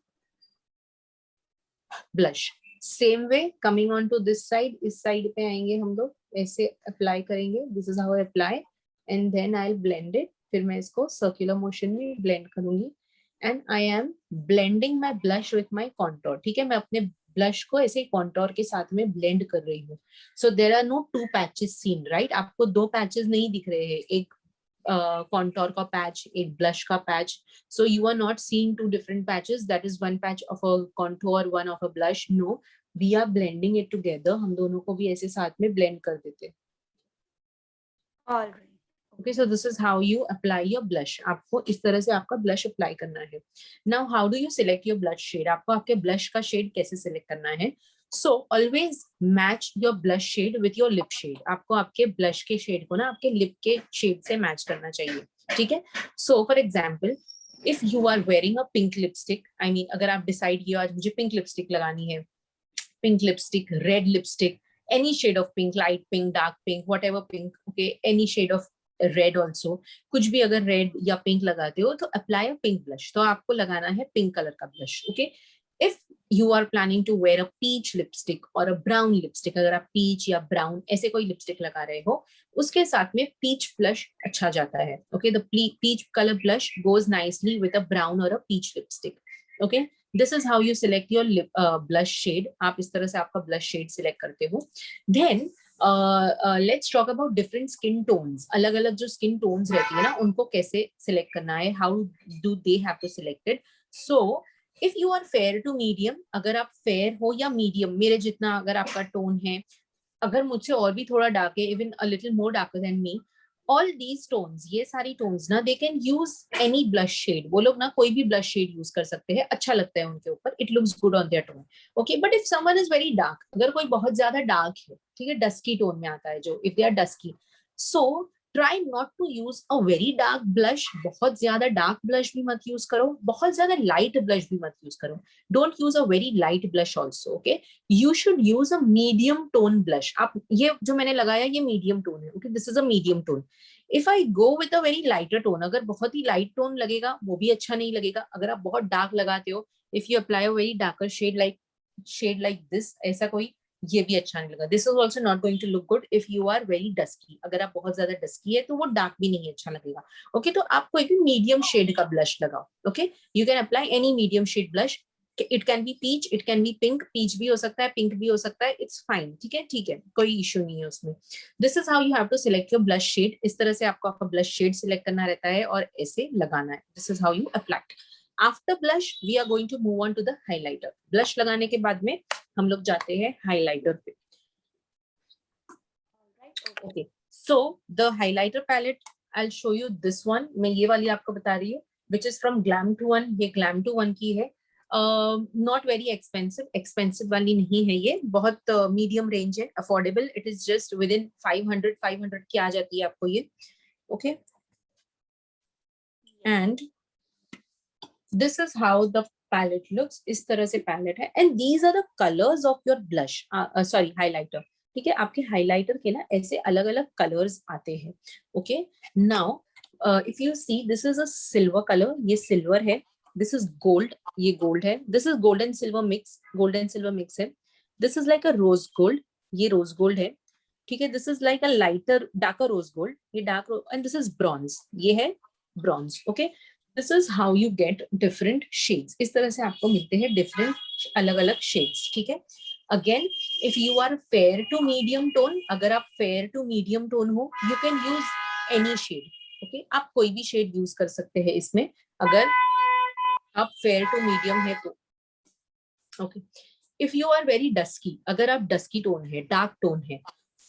[SPEAKER 2] blush. Same way, coming on to this side, इस side पे आएंगे हम लोग, ऐसे apply करेंगे. This is how I apply, and then I'll blend it. फिर मैं इसको circular motion में blend करूंगी. And I am blending my blush with my contour. ठीक है, मैं अपने blush को ऐसे contour के साथ में blend कर रही हूँ. So there are no two patches seen, right? आपको दो patches नहीं दिख रहे हैं, एक contour का patch, एक blush का patch. So you are not seeing two different patches. That is one patch of a contour, one of a blush. No, we are blending it together. हम दोनों को भी ऐसे साथ में blend कर देते.
[SPEAKER 1] All right.
[SPEAKER 2] Okay, so this is how you apply your blush. आपको इस तरह से आपका blush apply करना है. Now, how do you select your blush shade? आपको आपके blush का shade कैसे select करना है? So always match your blush shade with your lip shade. आपको आपके blush के shade को ना आपके lip के shade से match करना चाहिए. ठीक है? So for example, if you are wearing a pink lipstick, I mean अगर आप decide किया आज मुझे pink lipstick लगानी है, pink lipstick, red lipstick, any shade of pink, light pink, dark pink, whatever pink, okay, any shade of red also, कुछ भी अगर red या pink लगाते हो तो apply a pink blush. तो आपको लगाना है pink color का blush. Okay, if you are planning to wear a peach lipstick or a brown lipstick, अगर आप peach या brown ऐसे कोई lipstick लगा रहे हो, उसके साथ में peach blush अच्छा जाता है. Okay, the peach color blush goes nicely with a brown or a peach lipstick. Okay, this is how you select your blush shade. आप इस तरह से आपका blush shade select करते हो. Then let's talk about different skin tones. अलग अलग जो skin tones रहती है ना, उनको कैसे select करना है, how do they have to select it. So if you are fair to medium, अगर आप फेयर हो या मीडियम, मेरे जितना अगर आपका टोन है, अगर मुझसे और भी थोड़ा डार्क है, even a little more darker than me, all these tones, ये सारी टोन्स ना, they can use any blush shade. वो लोग ना कोई भी ब्लश शेड यूज कर सकते हैं, अच्छा लगता है उनके ऊपर, it looks good on their tone. Okay, but if someone is very dark, अगर कोई बहुत ज्यादा डार्क है, ठीक है, डस्की टोन में आता है जो, if they are dusky, so try not to use a very dark blush. बहुत ज्यादा डार्क ब्लश भी मत यूज करो, बहुत ज्यादा लाइट ब्लश भी मत यूज करो। Don't use a very light blush also. Okay, you should use a medium tone blush. आप ये जो मैंने लगाया ये मीडियम टोन है। Okay, this is a medium tone. If I go with a very lighter tone, अगर बहुत ही light tone लगेगा वो भी अच्छा नहीं लगेगा। अगर आप बहुत डार्क लगाते हो, if you apply a very darker shade like this, ऐसा कोई, ये भी अच्छा नहीं लगा। This is also not going to look good if you are very dusky. अगर आप बहुत ज्यादा डस्की है तो वो डार्क भी नहीं अच्छा लगेगा। ओके, तो आप कोई भी मीडियम शेड का ब्लश लगाओ। Okay, you can apply any medium shade blush. It can be peach, it can be pink, peach भी हो सकता है, पिंक भी हो सकता है, इट्स फाइन। ठीक है, ठीक है, कोई इश्यू नहीं है उसमें। This is how you have to select your blush shade. इस तरह से आपको आपका ब्लश शेड सिलेक्ट करना रहता है और ऐसे लगाना है। This is how you apply. After blush we are going to move on to the highlighter. Blush लगाने के बाद में हम लोग जाते हैं हाइलाइटर पे। Okay, so the highlighter palette, I will show you this one. मैं ये वाली आपको बता रही हूँ, which is from glam two one. ये ग्लैम टू वन की है। नॉट वेरी एक्सपेंसिव, एक्सपेंसिव वाली नहीं है ये, बहुत मीडियम रेंज है, affordable. It is just within 500 की आ जाती है आपको ये। Okay, and this is how the palette looks. इस तरह से पैलेट है, and these are the colours of your blush, sorry highlighter. ठीक है, आपके हाइलाइटर के ना ऐसे अलग अलग कलर्स आते हैं। Okay, now if you see, this is a silver colour, ये सिल्वर है। दिस इज गोल्ड, ये गोल्ड है। This is gold and silver mix, gold and silver mix है। This is like a rose gold, ये rose gold है। ठीक है, this is like a lighter darker rose gold, ये dark, and this is bronze, ये है bronze. Okay, this is how you get different shades. इस तरह से आपको मिलते हैं डिफरेंट अलग अलग शेड्स। ठीक है, again if you are fair to medium tone, अगर आप फेयर टू मीडियम टोन हो, you can use any shade. Okay, आप कोई भी शेड यूज कर सकते हैं इसमें, अगर आप फेयर टू मीडियम है तो। Okay, if you are very dusky, अगर आप डस्की टोन है, डार्क टोन है,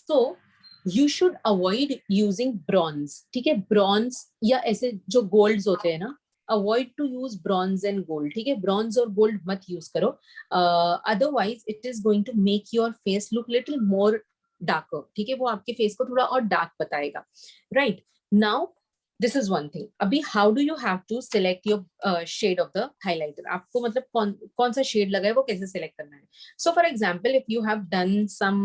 [SPEAKER 2] तो you should avoid using bronze. ठीक है, ब्रॉन्ज या ऐसे जो गोल्ड्स होते हैं ना, avoid to use bronze and gold. ठीक है, ब्रॉन्ज और गोल्ड मत यूज करो, otherwise it is going to make your face look little more darker. ठीक है, वो आपके फेस को थोड़ा और डार्क बताएगा। Right, now this is one thing. अभी how do you have to select your shade of the highlighter. आपको मतलब कौन सा शेड लगा है वो कैसे सिलेक्ट करना है। So for example, if you have done some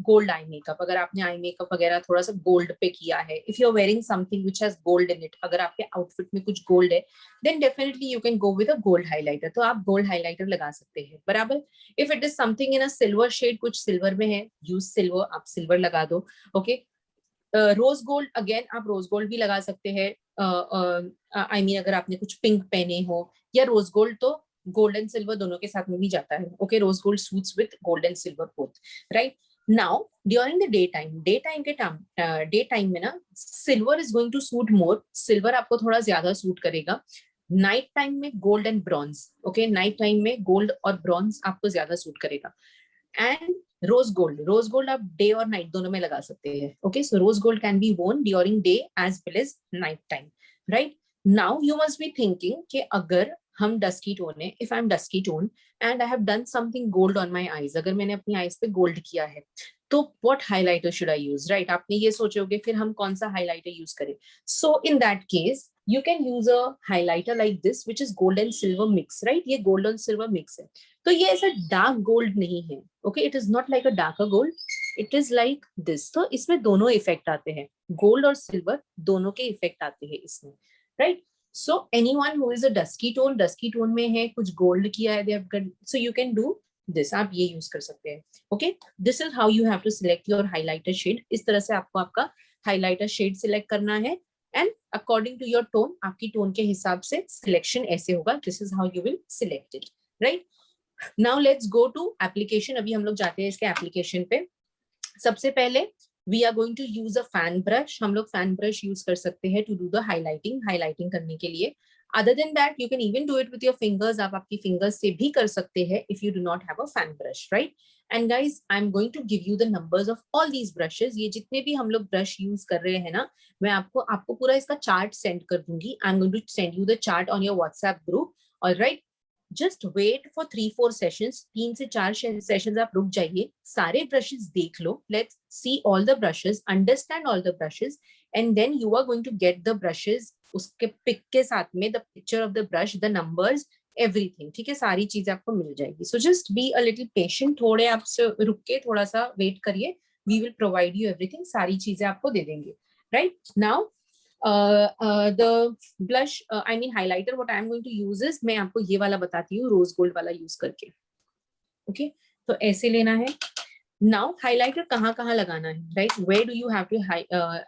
[SPEAKER 2] gold eye makeup, अगर आपने आई मेकअप वगैरह थोड़ा सा गोल्ड पे किया है, if you are wearing something which has gold in it, अगर आपके आउटफिट में कुछ गोल्ड है, then definitely you can go with a gold highlighter. तो आप गोल्ड हाइलाइटर लगा सकते हैं, बराबर। If it is something in a silver shade, कुछ सिल्वर में है, यूज सिल्वर, आप सिल्वर लगा दो। ओके, रोज गोल्ड, अगेन आप रोज गोल्ड भी लगा सकते हैं। आई मीन अगर आपने कुछ पिंक पहने हो या रोज गोल्ड, तो गोल्ड एंड सिल्वर दोनों के साथ में भी जाता है। Okay, rose gold suits with gold and silver both. Right, now during the day time में ना silver is going to suit more, silver आपको थोड़ा ज्यादा सूट करेगा। नाइट टाइम में gold and bronze, okay, night time में gold और bronze आपको ज्यादा सूट करेगा। एंड रोज गोल्ड आप डे और नाइट दोनों में लगा सकते हैं। Okay, so rose gold can be worn during day as well as night time. Right, now you must be thinking कि अगर हम डस्की टोन है, if I am dusky tone and I have done something gold on my eyes, अगर मैंने अपनी eyes पे gold किया है, तो what highlighter should I use. Right, आपने ये सोचोगे फिर हम कौन सा हाइलाइटर यूज करें। So in that case you can use a highlighter like this which is gold and silver mix. Right, ये gold and silver mix है, तो ये ऐसा डार्क गोल्ड नहीं है। Okay, it is not like a darker gold, it is like this. तो इसमें दोनों इफेक्ट आते हैं, गोल्ड और सिल्वर दोनों के इफेक्ट आते हैं इसमें। Right, so anyone who is a dusky tone में है, कुछ गोल्ड किया है, so you can do this, आप ये यूज कर सकते हैं। Okay, this is how you have to select your highlighter shade. इस तरह से आपको आपका हाइलाइटर शेड सिलेक्ट करना है, and according to your tone, आपकी टोन के हिसाब से सिलेक्शन ऐसे होगा। This is how you will select it. Right, now let's go to application. अभी हम लोग जाते हैं इसके एप्लीकेशन पे। सबसे पहले we are going to use a fan brush. हम लोग फैन ब्रश यूज कर सकते हैं टू डू द हाइलाइटिंग करने के लिए। Other than that, you can even do it with your fingers. आप आपकी fingers से भी कर सकते हैं if you do not have a fan brush, right? And guys, I'm going to give you the numbers of all these brushes. ये जितने भी हम लोग brush use कर रहे हैं ना, मैं आपको पूरा इसका chart send कर दूंगी. I'm going to send you the chart on your WhatsApp group. All right? Just wait for 3-4 sessions. 3 से 4 sessions आप रुक जाइए. सारे brushes देख लो. Let's see all the brushes, understand all the brushes, and then you are going to get the brushes. उसके pick के साथ में the picture of the brush, the numbers, everything. ठीक है, सारी चीजें आपको मिल जाएगी. So just be a little patient. थोड़े आपसे रुक के थोड़ा सा वेट करिए. We will provide you everything. सारी चीजें आपको दे देंगे. Right now, the blush, I mean highlighter, what I am going to use is, मैं आपको ये वाला बताती हूँ रोज गोल्ड वाला यूज करके. Okay, तो ऐसे लेना है. Now highlighter कहाँ लगाना है, right? Where do you have to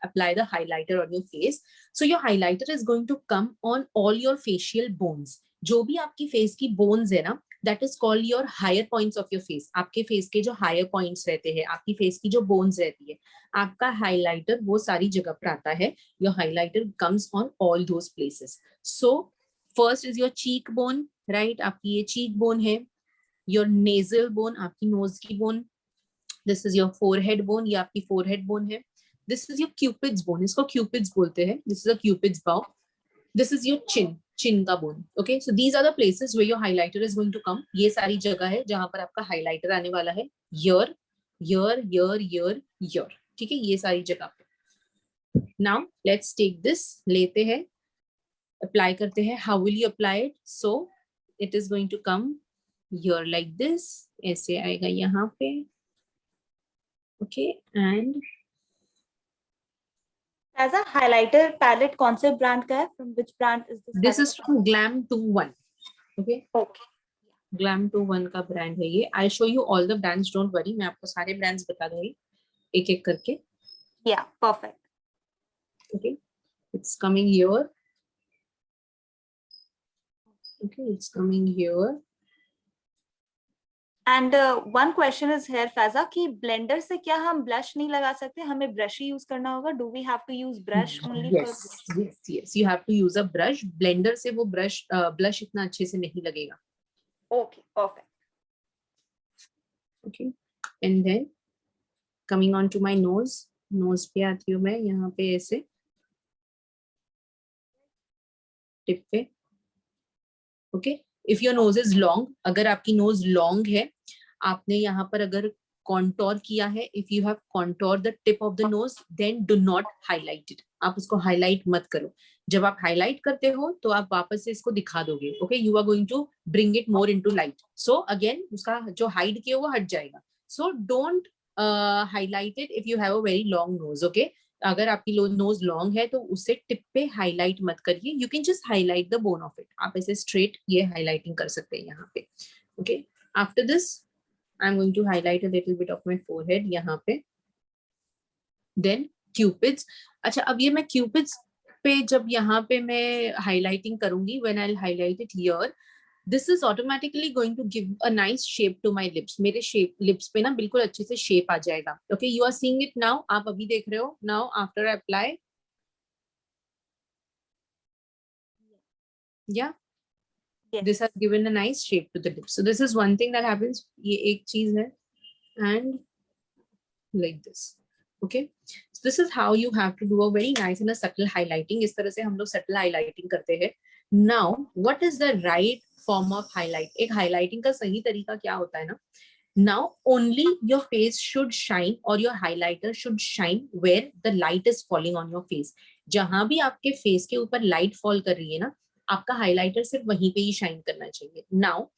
[SPEAKER 2] apply the highlighter on your face? So your highlighter is going to come on all your facial bones. जो भी आपकी face की bones है ना, that is called your higher points of your face. आपके face के जो higher points रहते हैं, आपकी face की जो bones रहती है, आपका highlighter वो सारी जगह पर आता है. Your highlighter comes on all those places. So first is your cheekbone, right? आपकी ये cheekbone है. Your nasal bone, आपकी nose की bone. This is your forehead bone, ये आपकी forehead bone है. This is your cupid's bone, इसको cupid's बोलते हैं. This is a cupid's bow. This is your chin का bone. Okay, so these are the places where your highlighter is going to come. ये सारी जगह है जहाँ पर आपका highlighter आने वाला है. Here, here. ठीक है, ये सारी जगह पे. Now let's take this, लेते हैं, apply करते हैं. How will you apply it? So it is going to come here like this. ऐसे आएगा यहाँ पे. Okay, and
[SPEAKER 1] as a highlighter palette कौन से brand का है? From which brand is this?
[SPEAKER 2] This is from Glam 2-1. Okay.
[SPEAKER 1] Okay.
[SPEAKER 2] Glam 2-1 का brand है ये. I'll show you all the brands. Don't worry. मैं आपको सारे brands बता दूँगी एक-एक करके.
[SPEAKER 1] Yeah, perfect.
[SPEAKER 2] Okay. It's coming here. Okay, it's coming here.
[SPEAKER 1] And one question is here, Faiza, कि blender से क्या हम blush नहीं लगा सकते? हमें brush ही use करना होगा? Do we have to use brush only?
[SPEAKER 2] Yes. You have to use a brush. Blender से वो blush इतना अच्छे से नहीं लगेगा.
[SPEAKER 1] Okay, perfect.
[SPEAKER 2] Okay, and then coming on to my nose. Nose पे आती हूँ मैं यहाँ पे ऐसे टिप पे. Okay. If your nose is long, अगर आपकी nose long है, आपने यहाँ पर अगर contour किया है, if you have contoured the tip of the nose, then do not highlight it. आप उसको highlight मत करो. जब आप highlight करते हो, तो आप वापस से इसको दिखा दोगे. Okay, you are going to bring it more into light. So again, उसका जो hide किया वो हट जाएगा. So don't highlight it if you have a very long nose. Okay. अगर आपकी नोज लॉन्ग है तो उसे टिप पे हाईलाइट मत करिए. You can just highlight the bone of it. आप ऐसे स्ट्रेट ये हाईलाइटिंग कर सकते हैं यहाँ पे. Okay, after this I am going to highlight a little bit of my forehead यहाँ पे. Then cupid's. अच्छा, अब ये मैं क्यूपिड्स पे जब यहाँ पे मैं हाईलाइटिंग करूंगी, when I will highlight it here, this is automatically going to give a nice shape to my lips. मेरे lips पे ना बिल्कुल अच्छे से shape आ जाएगा. Okay, you are seeing it now. आप अभी देख रहे हो. Now after I apply, yeah, yes. This has given a nice shape to the lips. So this is one thing that happens. ये एक चीज है, and like this. Okay, so this is how you have to do a very nice and a subtle highlighting. इस तरह से हम लोग subtle highlighting करते हैं. Now, what is the right form of highlight? एक highlighting का सही तरीका क्या होता है ना? Now, only your face should shine or your highlighter should shine where the light is falling on your face. जहां भी आपके face के ऊपर light fall कर रही है ना, आपका highlighter सिर्फ वहीं पे ही shine करना चाहिए. Now,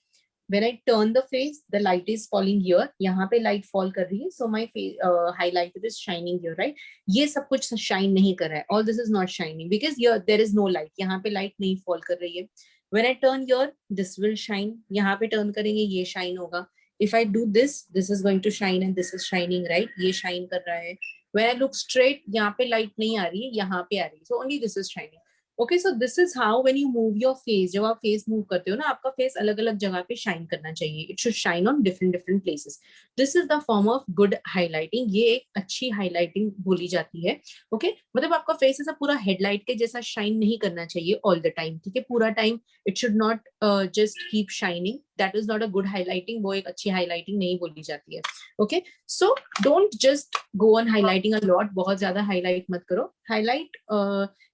[SPEAKER 2] when I turn the face, the light is falling here. यहाँ पे light fall कर रही है, so my face, highlighter is shining here, right? ये सब कुछ shine नहीं कर रहा है. All this is not shining because here there is no light. यहाँ पे light नहीं fall कर रही है. When I turn here, this will shine. यहाँ पे turn करेंगे, ये shine होगा. If I do this, this is going to shine and this is shining, right? ये shine कर रहा है. When I look straight, यहाँ पे light नहीं आ रही है, यहाँ पे आ रही है. So only this is shining. Okay so this is how when you move your face, जब आप फेस मूव करते हो ना, आपका फेस अलग अलग जगह पे शाइन करना चाहिए. It should shine on different different places. This is the form of good highlighting. ये एक अच्छी हाईलाइटिंग बोली जाती है. ओके मतलब आपका फेस ऐसा पूरा हेडलाइट के जैसा शाइन नहीं करना चाहिए ऑल द टाइम. ठीक है, पूरा time it should not just keep shining. That is not a good highlighting. वो एक अच्छी हाईलाइटिंग नहीं बोली जाती है. Okay so don't just go on highlighting a lot. बहुत ज्यादा हाईलाइट मत करो. Highlight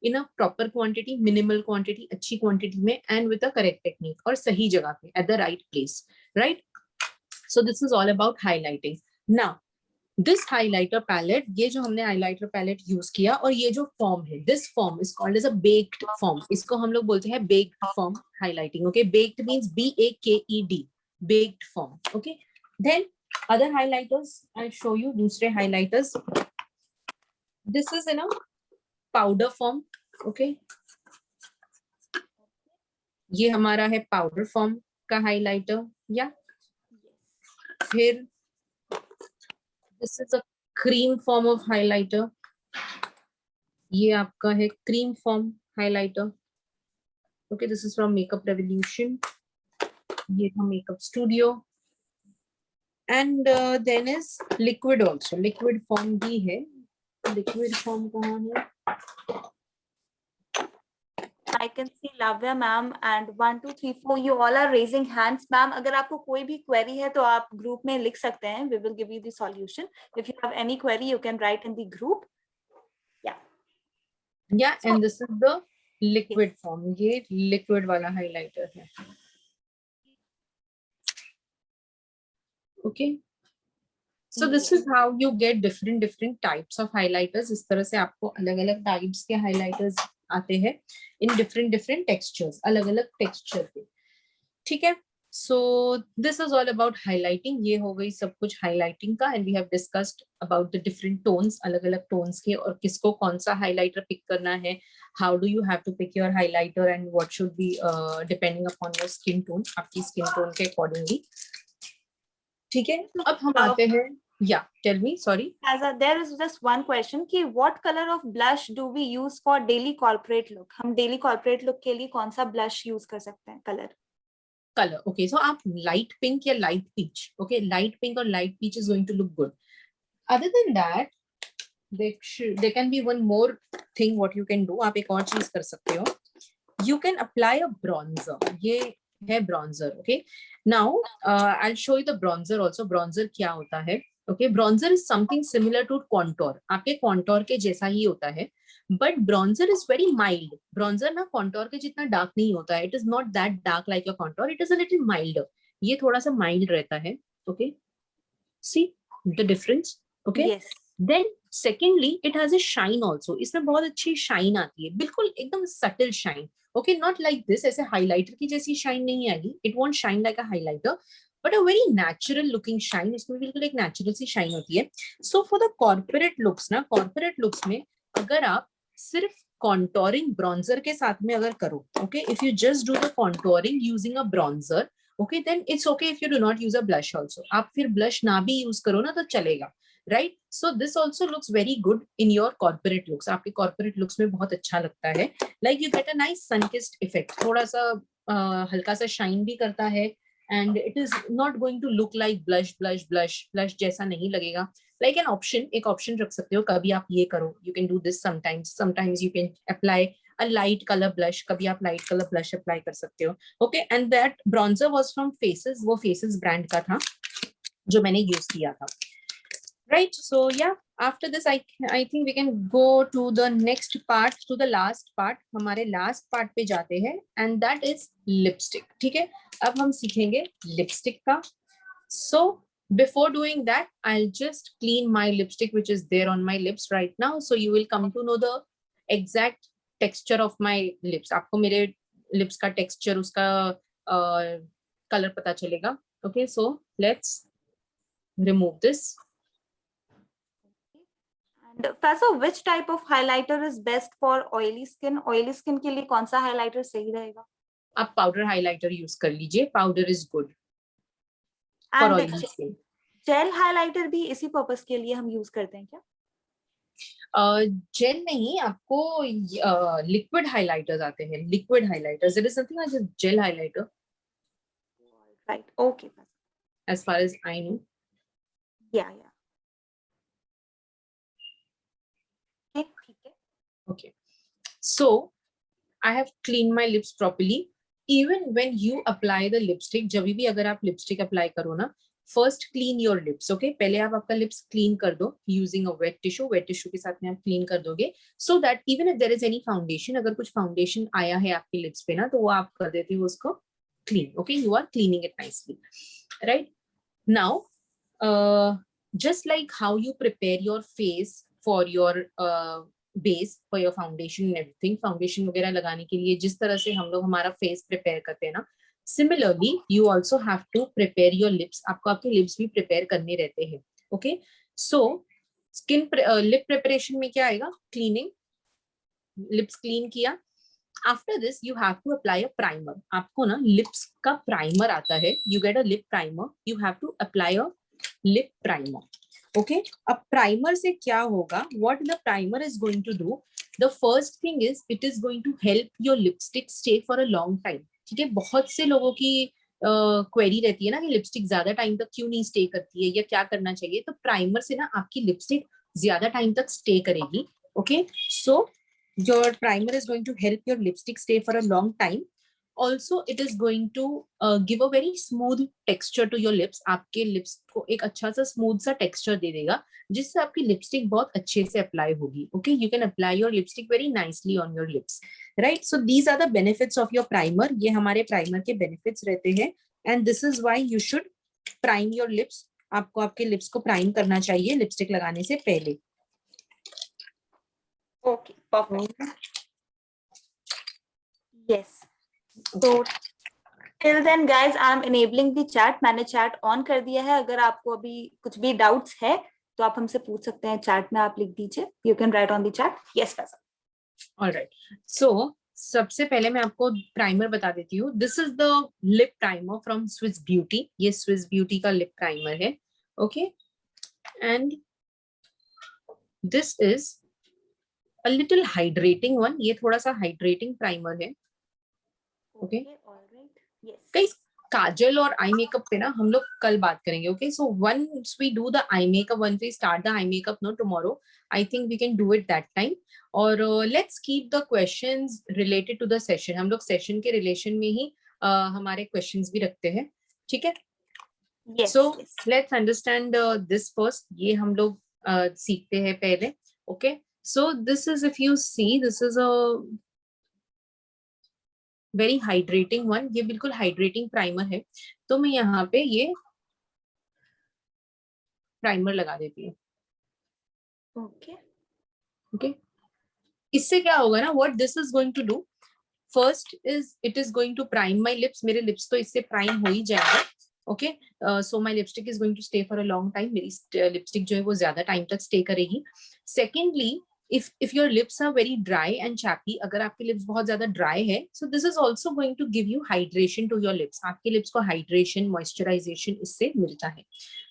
[SPEAKER 2] in a proper quantity, minimal quantity, अच्छी क्वांटिटी में, and with a correct technique, और सही जगह पे, at the right place. Right, so this is all about highlighting. Now this highlighter palette, ये जो हमने हाइलाइटर पैलेट यूज किया, और ये जो फॉर्म है, this form is called as a baked form. इसको हम लोग बोलते हैं baked form highlighting. Okay, baked means BAKED, baked form. Okay, then other highlighters, I show you दूसरे highlighters. This is in a powder form. Okay, ये हमारा है powder form का हाइलाइटर. या फिर this is a cream form of highlighter. ये आपका है cream form highlighter. Okay, this is from Makeup revolution. ये था makeup studio. And then is liquid also. Liquid form भी है. लिक्विड फॉर्म कहाँ है?
[SPEAKER 1] I can see Lavya ma'am and 1 2 3 4 you all are raising hands. Ma'am, अगर आपको कोई भी query है तो आप group में लिख सकते हैं. We will give you the solution. If you have any query, you can write in the group. Yeah.
[SPEAKER 2] Yeah, and this is the liquid form. ये liquid वाला highlighter है. Okay. So this is how you get different types of highlighters. इस तरह से आपको अलग-अलग types के highlighters आते हैं in different textures, अलग-अलग texture के. ठीक है, so this is all about highlighting. ये हो गई सब कुछ highlighting का, and we have discussed about the different tones, अलग-अलग tones के, और किसको कौन सा highlighter pick करना है, how do you have to pick your highlighter, and what should be depending upon your skin tone, आपकी skin tone के accordingly. ठीक है, अब हम आते हैं. Yeah, tell me, sorry.
[SPEAKER 1] There is just one question कि what color of blush do we use for daily corporate look? हम daily corporate look के लिए कौन सा blush use कर सकते हैं? Color.
[SPEAKER 2] Okay, so आप light pink या light peach. Okay, light pink or light peach is going to look good. Other than that, there can be one more thing what you can do. आप एक और चीज कर सकते हो. You can apply a bronzer. ये है bronzer. Okay, now I'll show you the bronzer also. Bronzer क्या होता है? Okay, bronzer is something similar to contour. आपके contour के जैसा ही होता है, but bronzer is very mild. Bronzer ना contour के जितना dark नहीं होता है. It is not that dark like your contour. It is a little milder. ये थोड़ा सा mild रहता है. Okay, see the difference. Okay.
[SPEAKER 1] Yes.
[SPEAKER 2] Then secondly, it has a shine also. इसमें बहुत अच्छी shine आती है, बिल्कुल एकदम subtle shine. Okay, not like this. ऐसे highlighter की जैसी shine नहीं आएगी. It won't shine like a highlighter, but a very natural looking shine. इसमें बिल्कुल एक natural सी shine होती है. So for the corporate looks ना, corporate looks में अगर आप सिर्फ contouring bronzer के साथ में अगर करो, okay, if you just do the contouring using a bronzer, okay, then it's okay if you do not use a blush also. आप फिर blush ना भी use करो ना तो चलेगा. Right, so this also looks very good in your corporate looks. आपके corporate looks में बहुत अच्छा लगता है. Like you get a nice sun-kissed effect. थोड़ा सा हल्का सा shine भी करता है, and it is not going to look like blush जैसा नहीं लगेगा. Like an option, एक option रख सकते हो. कभी आप ये करो. You can do this sometimes. Sometimes you can apply a light color blush. कभी आप light color blush apply कर सकते हो. Okay, and that bronzer was from Faces. वो Faces brand का था जो मैंने use किया था. Right, so yeah, after this I think we can go to the next part, to the last part. हमारे last part पे जाते हैं, and that is lipstick. ठीक है, अब हम सीखेंगे lipstick का. So before doing that, I'll just clean my lipstick which is there on my lips right now, so you will come to know the exact texture of my lips. आपको मेरे lips का texture, उसका color पता चलेगा. Okay, so let's remove this.
[SPEAKER 1] And Faso, which type of highlighter is best for oily skin? Oily skin के लिए कौन सा highlighter सही रहेगा?
[SPEAKER 2] आप powder highlighter use कर लीजिए. Powder is good for oily skin.
[SPEAKER 1] Gel highlighter भी इसी purpose के लिए हम use करते हैं क्या?
[SPEAKER 2] जेल नहीं, आपको लिक्विड हाइलाइटर्स आते हैं, liquid highlighters. There is something like gel highlighter
[SPEAKER 1] Right. Okay.
[SPEAKER 2] as far as I know.
[SPEAKER 1] Yeah. Okay. ठीक है.
[SPEAKER 2] Okay. So I have cleaned my lips properly. Even when you apply the lipstick, जब भी अगर आप lipstick apply करो ना, first clean your lips. Okay, पहले आप आपका लिप्स क्लीन कर दो using a wet tissue. Wet tissue के साथ में आप क्लीन कर दोगे, so that even if there is any foundation, अगर कुछ फाउंडेशन आया है आपके लिप्स पे ना, तो वो आप कर देते हो उसको clean. Okay, you are cleaning it nicely, right. Now just like how you prepare your face for your base, for your foundation and everything, foundation वगैरह लगाने के लिए जिस तरह से हम लोग हमारा फेस प्रिपेयर करते हैं ना, similarly you also have to prepare your lips. आपको आपके लिप्स भी प्रिपेयर करने रहते हैं. Okay, so skin lip preparation में क्या आएगा? क्लीनिंग, लिप्स क्लीन किया. After this you have to apply a primer. आपको ना लिप्स का प्राइमर आता है, you get a lip primer, you have to apply a lip primer. Okay, अब प्राइमर से क्या होगा? What the primer is going to do? The first thing is it is going to help your lipstick stay for a long time. ठीक है, बहुत से लोगों की क्वेरी रहती है ना कि लिपस्टिक ज्यादा टाइम तक क्यों नहीं स्टे करती है या क्या करना चाहिए. तो प्राइमर से ना आपकी लिपस्टिक ज्यादा टाइम तक स्टे करेगी. Okay, so your primer is going to help your lipstick stay for a long time. Also it is going to give a very smooth texture to your lips. आपके lips को एक अच्छा सा smooth सा texture दे देगा, जिससे आपकी lipstick बहुत अच्छे से apply होगी. Okay, you can apply your lipstick very nicely on your lips, right? So these are the benefits of your primer. ये हमारे primer के benefits रहते हैं, and this is why you should prime your lips. आपको आपके lips को prime करना चाहिए lipstick लगाने से पहले.
[SPEAKER 1] Okay, perfect. Yes. So till then guys, I am enabling the chat. मैंने chat on कर दिया है. अगर आपको अभी कुछ भी doubts है तो आप हमसे पूछ सकते हैं chat में. आप लिख दीजिए. You can write on the chat. Yes, Faza.
[SPEAKER 2] All right. So सबसे पहले मैं आपको प्राइमर बता देती हूँ. This is the lip primer from Swiss beauty. ये स्विस ब्यूटी का लिप प्राइमर है. Okay, and this is a little hydrating one. ये थोड़ा सा हाइड्रेटिंग प्राइमर है. ओके, कई काजल और आई मेकअप पे ना हम लोग कल बात करेंगे. Okay, so once we do the eye makeup, once we start the eye makeup no tomorrow, I think we can do it that time. और let's keep the questions related to the session. हम लोग session के relation में ही हमारे questions भी रखते हैं. ठीक है, so let's understand this first. ये हम लोग सीखते हैं पहले. Okay, so this is, if you see, this is a very hydrating one. ये बिल्कुल हाइड्रेटिंग प्राइमर है. तो मैं यहाँ पे ये प्राइमर लगा देती हूँ. ओके, इससे क्या होगा ना, what this is going to do first is it is going to prime my lips. मेरे lips तो इससे प्राइम हो ही जाएगा. Okay, so my lipstick is going to stay for a long time. मेरी लिपस्टिक जो है वो ज्यादा टाइम तक स्टे करेगी. Secondly, if your lips are very dry and chappy, अगर आपके lips बहुत ज्यादा dry है, so this is also going to give you hydration to your lips. आपके lips को hydration, moisturization इससे मिलता है.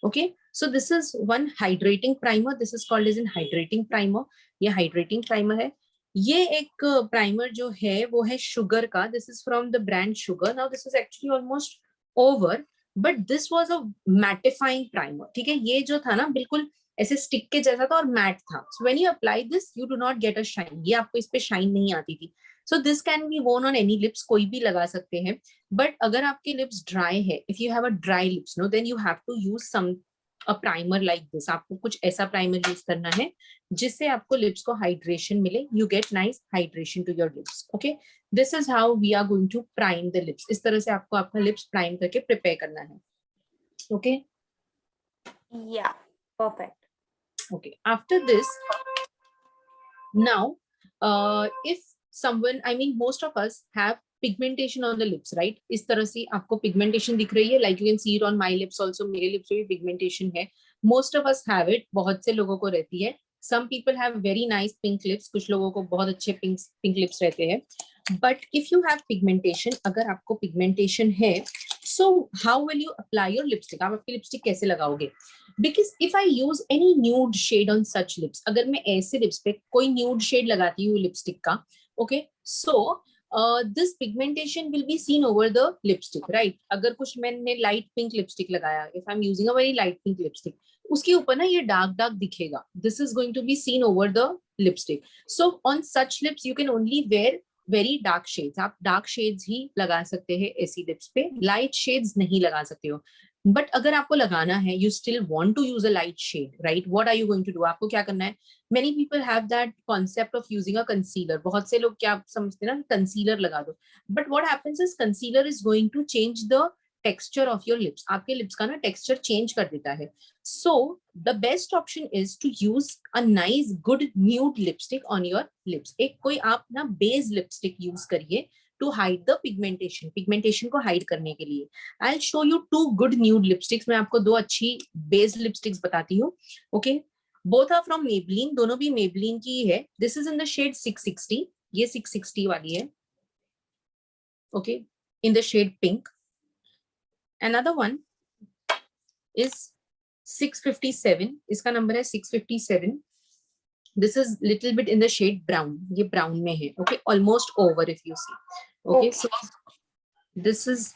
[SPEAKER 2] Okay, so this is one hydrating primer. This is called as an hydrating primer. ये hydrating primer है. ये एक primer जो है वो है शुगर का. This is from the brand sugar. Now this is actually almost over, but this was a mattifying primer. ठीक है, ये जो था ना बिल्कुल ऐसे स्टिक के जैसा था और मैट था. So when you apply this you do not get a shine. ये आपको इस पे शाइन नहीं आती थी. So this can be worn on any lips. कोई भी लगा सकते हैं. बट अगर आपके लिप्स ड्राई है, if you have a dry lips no, then you have to use some a primer like this. आपको कुछ ऐसा प्राइमर यूज करना है जिससे आपको लिप्स को हाइड्रेशन मिले. You get nice hydration to your lips. Okay, this is how we are going to prime the lips. इस तरह से आपको आपका लिप्स प्राइम करके प्रिपेयर करना है. ओके,
[SPEAKER 1] या perfect.
[SPEAKER 2] Okay, after this, now if someone, I mean most of us have pigmentation on the lips, right? इस तरह से आपको pigmentation दिख रही है. Like you can see it on my lips also. मेरे lips पे भी pigmentation है. Most of us have it. बहुत से लोगों को रहती है. Some people have very nice pink lips. कुछ लोगों को बहुत अच्छे pink lips रहते हैं. But if you have pigmentation, अगर आपको pigmentation है, so how will you apply your lipstick? आप आपकी lipstick कैसे लगाओगे? Because if I use any nude shade on such lips, अगर मैं ऐसे lips पे कोई nude shade लगाती हूँ lipstick का, okay, so this pigmentation will be seen over the lipstick, right? अगर कुछ मैंने light pink lipstick लगाया, if I'm using a very light pink lipstick, उसके ऊपर ना ये dark dark दिखेगा. This is going to be seen over the lipstick. So on such lips you can only wear very dark shades. आप dark shades ही लगा सकते हैं ऐसी लिप्स पे, लाइट शेड्स नहीं लगा सकते हो. बट अगर आपको लगाना है, you still want to use a light shade, right? What are you going to do? आपको क्या करना है? Many people have that concept of using a concealer. बहुत से लोग क्या समझते हैं ना, कंसीलर लगा दो. But what happens is concealer is going to change the texture of your lips. आपके लिप्स का ना टेक्सचर चेंज कर देता है. So the best option is to use a nice good nude lipstick on your lips. एक कोई आप ना बेस लिपस्टिक यूज करिए to hide the pigmentation. Pigmentation को hide करने के लिए. I'll show you 2 good nude lipsticks. मैं आपको 2 अच्छी बेस लिपस्टिक्स बताती हूँ. Okay, both are from Maybelline. दोनों भी Maybelline की ही है. This is in the shade 660. ये 660 वाली है. Okay, in the shade pink. Another one is 657. इसका नंबर है 657. This is little bit in the shade brown. ये brown में है. Okay, almost over if you see. Okay, so this is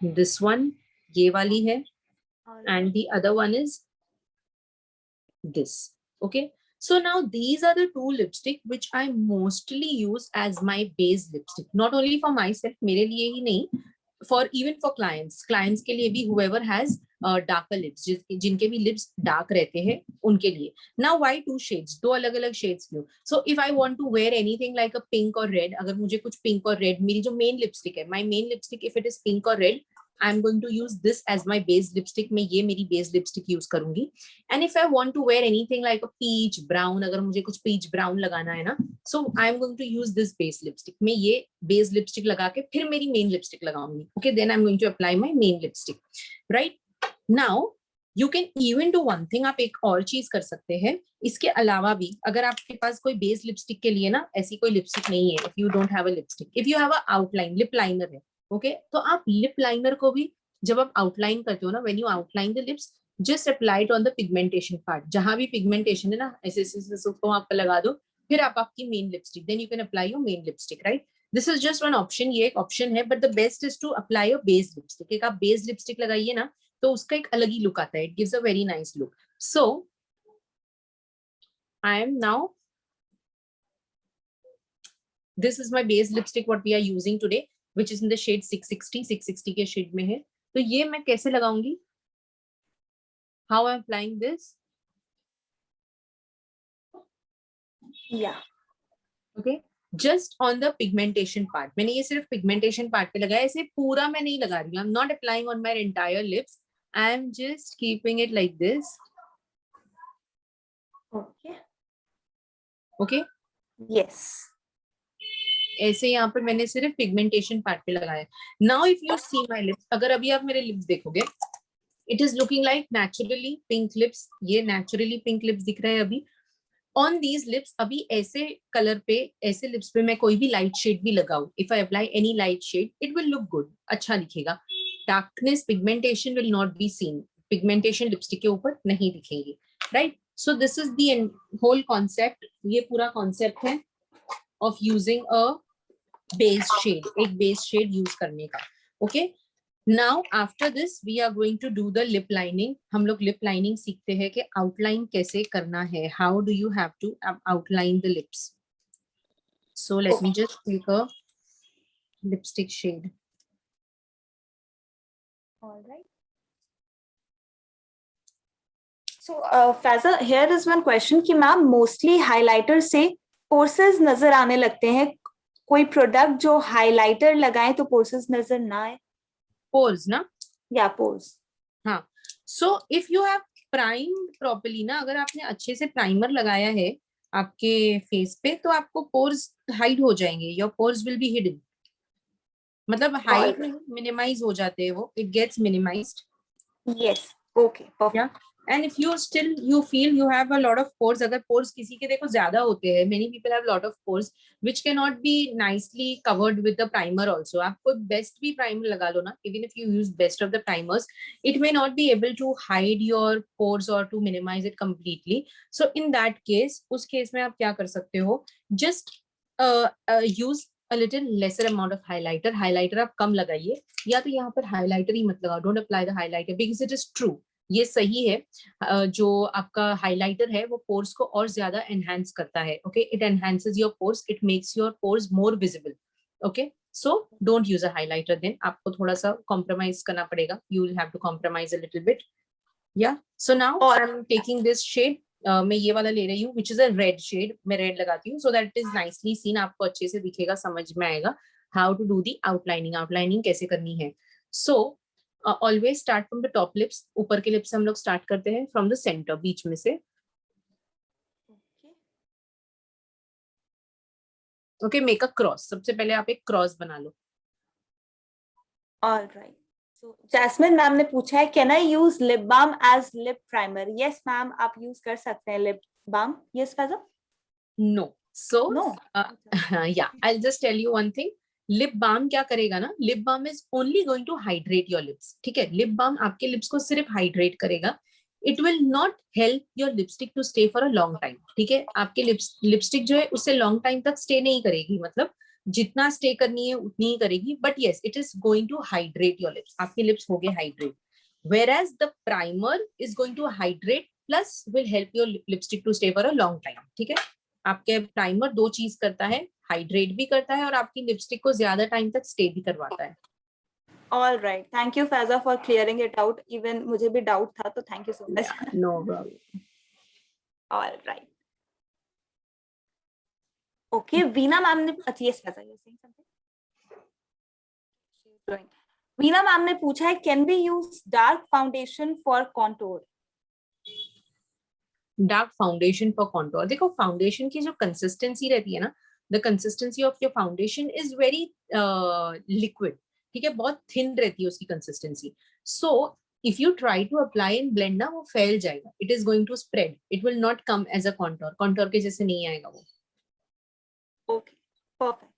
[SPEAKER 2] this one. ये वाली है. And the other one is this. Okay, so now these are the 2 lipstick which I mostly use as my base lipstick. Not only for myself, मेरे लिए ही नहीं, for even for clients के लिए भी, whoever has darker lips, जिनके भी lips dark रहते हैं उनके लिए. Now why 2 shades? 2 अलग अलग shades क्यों? So if I want to wear anything like a pink or red, अगर मुझे कुछ pink और red, मेरी जो main lipstick है, my main lipstick if it is pink or red, I'm going to use this as my base lipstick. मैं ये मेरी base lipstick use करूंगी. And if I want to wear anything like a peach brown, अगर मुझे कुछ peach brown लगाना है ना, so I'm going to use this base lipstick. मैं ये base lipstick लगा के फिर मेरी main lipstick लगाऊंगी. Okay, then I'm going to apply my main lipstick. Right? Now you can even do one thing. आप एक और चीज कर सकते हैं इसके अलावा भी. अगर आपके पास कोई बेस लिपस्टिक के लिए ना ऐसी कोई लिपस्टिक नहीं है, if you don't have a lipstick, if you have a outline lip liner है, ओके, तो आप लिप लाइनर को भी जब आप आउटलाइन करते हो ना, when you outline the lips, just apply it on the pigmentation part. जहां भी पिगमेंटेशन है ना, ऐसे उसको आप लगा दो, फिर आप आपकी main lipstick, then you can apply your main lipstick, right? This is just one option. ये एक ऑप्शन है, but the best is to apply your base lipstick. एक आप बेस लिपस्टिक लगाइए ना तो उसका एक अलग ही लुक आता है. It gives a very nice look. So I am now, this is my base lipstick what we are using today, which is in the shade 660. 660 के शेड में है. तो ये मैं कैसे लगाऊंगी? How I'm applying this?
[SPEAKER 1] Yeah.
[SPEAKER 2] Okay. Just on the pigmentation part. मैंने ये सिर्फ pigmentation part पे लगाया. ऐसे पूरा मैं नहीं लगा रही हूँ. I'm not applying on my entire lips. I'm just keeping it like this.
[SPEAKER 1] Okay.
[SPEAKER 2] Okay.
[SPEAKER 1] Yes.
[SPEAKER 2] ऐसे यहाँ पर मैंने सिर्फ पिगमेंटेशन पार्ट पे लगाया. Now if you see my lips, अगर अभी आप मेरे लिप्स देखोगे, it is looking like naturally pink lips. ये नेचुरली पिंक लिप्स दिख रहे हैं अभी ऑन दीज लिप्स. अभी ऐसे कलर पे, ऐसे लिप्स पे मैं कोई भी लाइट शेड भी लगाऊं, if I apply any light shade, it will look good, अच्छा दिखेगा. Darkness, pigmentation will not be seen. Pigmentation lipstick के ऊपर नहीं दिखेगी, right? So this is the whole concept. ये पूरा कॉन्सेप्ट है of using a base shade, एक बेस शेड यूज करने का. Okay, now after this we are going to do the lip lining. हम लोग लिप लाइनिंग सीखते हैं कि आउटलाइन कैसे करना है. How do you have to outline the lips. So let me just take a lipstick shade.
[SPEAKER 1] All right. So, Faiza, here is one question कि ma'am mostly highlighter से पोर्सेस नजर आने लगते हैं. कोई प्रोडक्ट जो हाइलाइटर लगाए तो पोर्सेस नजर ना आए?
[SPEAKER 2] पोर्स ना,
[SPEAKER 1] या पोर्स.
[SPEAKER 2] हाँ. सो if you have primed properly ना, अगर आपने अच्छे से प्राइमर लगाया है आपके फेस पे, तो आपको पोर्स हाइड हो जाएंगे. Your pores will be hidden. मतलब हाइड मिनिमाइज हो जाते हैं वो. It gets minimized.
[SPEAKER 1] Yes. Okay, perfect.
[SPEAKER 2] And if you still you feel you have a lot of pores, अगर pores किसी के देखो ज्यादा होते हैं, many people have lot of pores which cannot be nicely covered with the primer also. आप कोई best भी primer लगा लो ना, even if you use best of the primers, it may not be able to hide your pores or to minimize it completely. So in that case, उस case में आप क्या कर सकते हो, just use a little lesser amount of highlighter. Highlighter आप कम लगाइए, या तो यहाँ पर highlighter ही मत लगाओ, don't apply the highlighter because it is true, ये सही है, जो आपका हाइलाइटर है वो पोर्स को और ज्यादा एनहांस करता है. Okay, it enhances your pores, it makes your pores more visible. Okay, so don't use a highlighter then. आपको थोड़ा सा कॉम्प्रोमाइज करना पड़ेगा, you will have to compromise a little bit. या so now I am taking this shade, मैं ये वाला ले रही हूँ which is a red shade. मैं रेड लगाती हूँ so that it is nicely seen, आपको अच्छे से दिखेगा, समझ में आएगा how to do the outlining. Outlining कैसे करनी है. So always start from the top lips. ऊपर के लिप्स हम लोग स्टार्ट करते हैं फ्रॉम द सेंटर, बीच में से. Okay, make a cross. सबसे पहले आप एक क्रॉस बना लो.
[SPEAKER 1] ऑलराइट, सो जैस्मिन मैम ने पूछा है can I use lip balm as lip primer. Yes ma'am, आप यूज कर सकते हैं lip balm. Yes Faiza.
[SPEAKER 2] No, so
[SPEAKER 1] no,
[SPEAKER 2] या I will just tell you one thing. Lip balm क्या करेगा ना, lip balm is only going to hydrate your lips. ठीक है, लिप बाम आपके लिप्स को सिर्फ हाइड्रेट करेगा. It will not help your lipstick to stay for a long time. ठीक है, आपके लिपस्टिक जो है उससे लॉन्ग टाइम तक स्टे नहीं करेगी, मतलब जितना स्टे करनी है उतनी ही करेगी. But yes, it is going to hydrate your lips. आपके लिप्स हो गए hydrate. whereas the primer is going to hydrate plus will help your lipstick to stay for a long time. ठीक है, आपके प्राइमर दो चीज करता है, हाइड्रेट भी करता है और आपकी लिपस्टिक को ज्यादा टाइम तक स्टे भी करवाता है.
[SPEAKER 1] All right, thank you Faiza for clearing it out. Even मुझे भी डाउट था, तो thank you so much.
[SPEAKER 2] No problem.
[SPEAKER 1] All right, okay. Veena ma'am ने, yes Faiza, you saying something. Veena ma'am ने पूछा है can be use dark foundation for contour.
[SPEAKER 2] Dark foundation for contour, देखो foundation की जो कंसिस्टेंसी रहती है ना, the consistency of your foundation is very liquid. ठीक है, बहुत थिन रहती है उसकी consistency. So if you try to apply in blend ना, वो फैल जाएगा. It is going to spread, it will not come as a contour. Contour के जैसे नहीं आएगा वो.
[SPEAKER 1] Okay, perfect.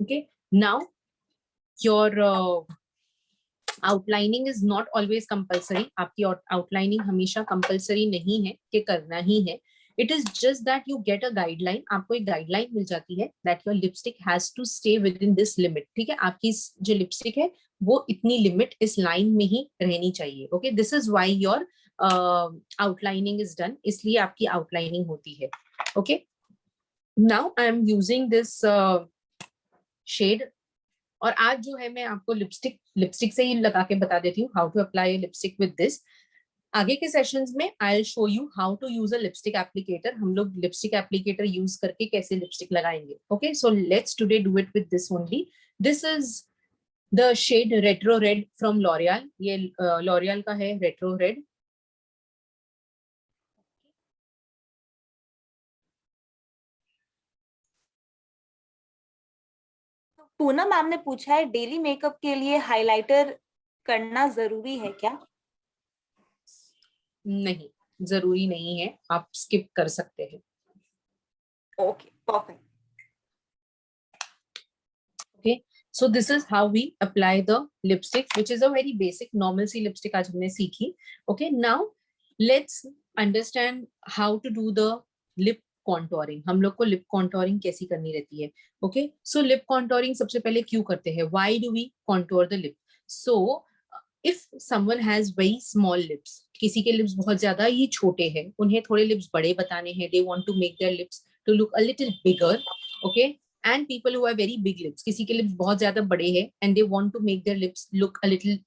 [SPEAKER 2] Okay, now your outlining is not always compulsory. आपकी outlining हमेशा compulsory नहीं है कि करना ही है. It is just that you get a guideline. आपको एक guideline मिल जाती है that your lipstick has to stay within this limit. ठीक है, आपकी जो lipstick है वो इतनी limit इस line में ही रहनी चाहिए. Okay, this is why your outlining is done. इसलिए आपकी outlining होती है. Okay, now I am using this shade. और आज जो है मैं आपको लिपस्टिक से ही लगा के बता देती हूँ how to apply lipstick with this. आगे के सेशंस में I will show you how to use a lipstick applicator. हम लोग लिपस्टिक एप्लीकेटर यूज करके कैसे लिपस्टिक लगाएंगे. Okay, so let's today do it with this only. This is the shade retro red from L'Oréal. ये L'Oréal का है retro red.
[SPEAKER 1] Poonam ma'am ने पूछा है डेली मेकअप के लिए हाइलाइटर करना जरूरी है क्या.
[SPEAKER 2] नहीं, जरूरी नहीं है, आप स्किप कर सकते हैं.
[SPEAKER 1] Okay, perfect.
[SPEAKER 2] Okay, so this is how we apply the lipstick, which is a very basic normal सी lipstick आज हमने सीखी. Okay, now let's understand how to do the lip contouring. हम लोग को lip contouring कैसी करनी रहती है. Okay, so lip contouring सबसे पहले क्यों करते हैं? Why do we contour the lip? So if someone has very small lips, किसी के lips बहुत ज्यादा ही छोटे हैं, उन्हें थोड़े lips बड़े बताने हैं, they want to make their lips to look a little bigger. Okay, and people who have very big lips, किसी के lips बहुत ज्यादा बड़े हैं and they want to make their lips look a little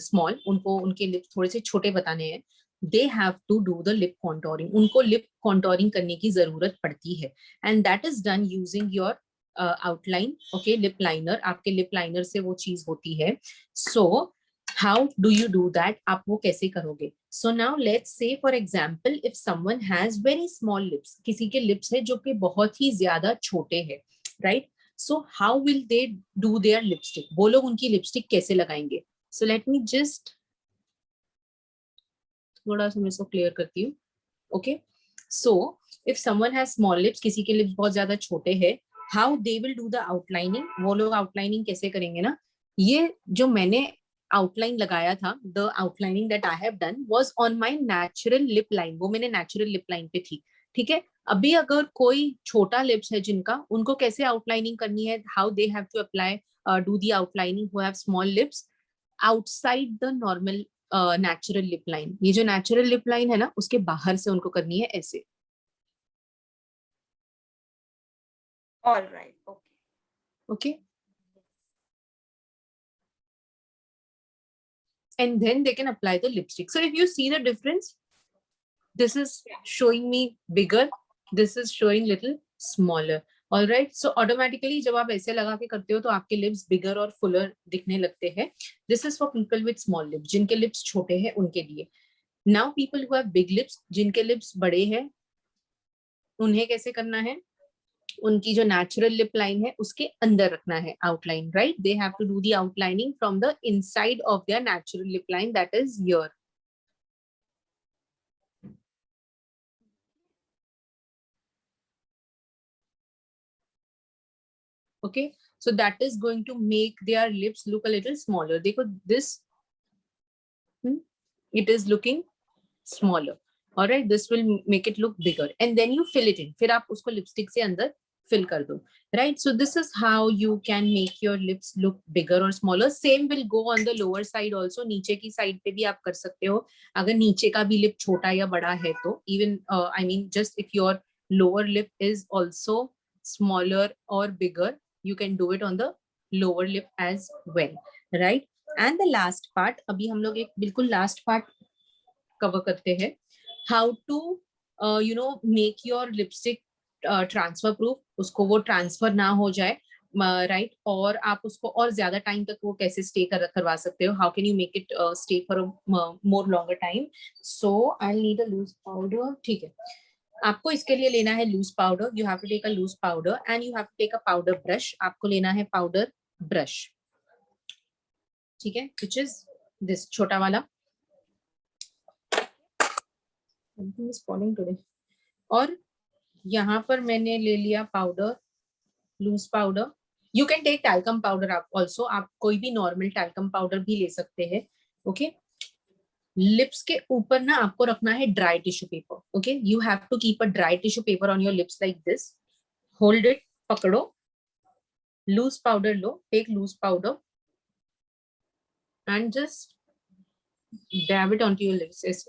[SPEAKER 2] small, उनको उनके lips थोड़े से छोटे बताने हैं, they have to do the lip contouring. उनको lip contouring करने की जरूरत पड़ती है and that is done using your outline. Okay, lip liner. आपके lip liner से वो चीज होती है. So How do you do that? आप वो कैसे करोगे? So now let's say for example if someone has very small lips, किसी के lips है जो कि बहुत ही ज्यादा छोटे हैं, right? So how will they do their lipstick? वो लोग उनकी lipstick कैसे लगाएंगे? So let me just थोड़ा सा मैं इसको clear करती हूँ. Okay? So if someone has small lips, किसी के lips बहुत ज्यादा छोटे हैं, how they will do the outlining? वो लोग outlining कैसे करेंगे ना? ये जो मैंने आउटलाइन लगाया था, the outlining that I have done was on my natural lip line, वो मैंने नेचुरल लिप लाइन पे थी, ठीक है. अभी अगर कोई छोटा लिप्स है जिनका, उनको कैसे आउटलाइनिंग करनी है, how they have to apply do the outlining who have small lips outside the normal natural lip line. ये जो नेचुरल लिप लाइन है ना, उसके बाहर से उनको करनी है ऐसे.
[SPEAKER 1] All right. Okay.
[SPEAKER 2] Okay. And then they can apply the lipstick. So if you see the difference, this is showing me bigger, this is showing little smaller. All right, so automatically जब आप ऐसे लगा के करते हो तो आपके lips bigger और fuller दिखने लगते हैं. This is for people with small lips, जिनके lips छोटे हैं उनके लिए. Now people who have big lips, जिनके lips बड़े हैं, उन्हें कैसे करना है? उनकी जो नेचुरल लिप लाइन है उसके अंदर रखना है outline, right? They have to do the outlining from the inside of their natural lip line, that is here. Okay, so that is going to make their lips look a little smaller. देखो this it is looking smaller. All right, this will make it look bigger and then you fill it in. फिर आप उसको lipstick से अंदर fill कर दो, right? So this is how you can make your lips look bigger or smaller. Same will go on the lower side also. नीचे की side पे भी आप कर सकते हो. अगर नीचे का भी lip छोटा या बड़ा है तो even I mean just if your lower lip is also smaller or bigger, you can do it on the lower lip as well, right? And the last part, अभी हम लोग एक बिल्कुल last part cover करते हैं. How to make your lipstick transfer proof, उसको वो transfer ना हो जाए, राइट? और आप उसको और ज्यादा टाइम तक वो कैसे स्टे करवा सकते हो? How can you make it stay for more longer time? So I need a loose powder. ठीक है, आपको इसके लिए लेना है loose powder. You have to take a loose powder and you have to take a powder brush. आपको लेना है पाउडर ब्रश, ठीक है, विच इज दिस छोटा वाला. Something is falling today. और यहाँ पर मैंने ले लिया powder, loose powder. You can take talcum powder also, आप कोई भी नॉर्मल टैल्कम पाउडर भी ले सकते हैं. ओके, लिप्स के ऊपर ना आपको रखना है dry tissue paper. Okay, you have to keep a dry tissue paper on your lips like this. Hold it, पकड़ो, लूज पाउडर लो, take loose powder and just dab it on to your lips.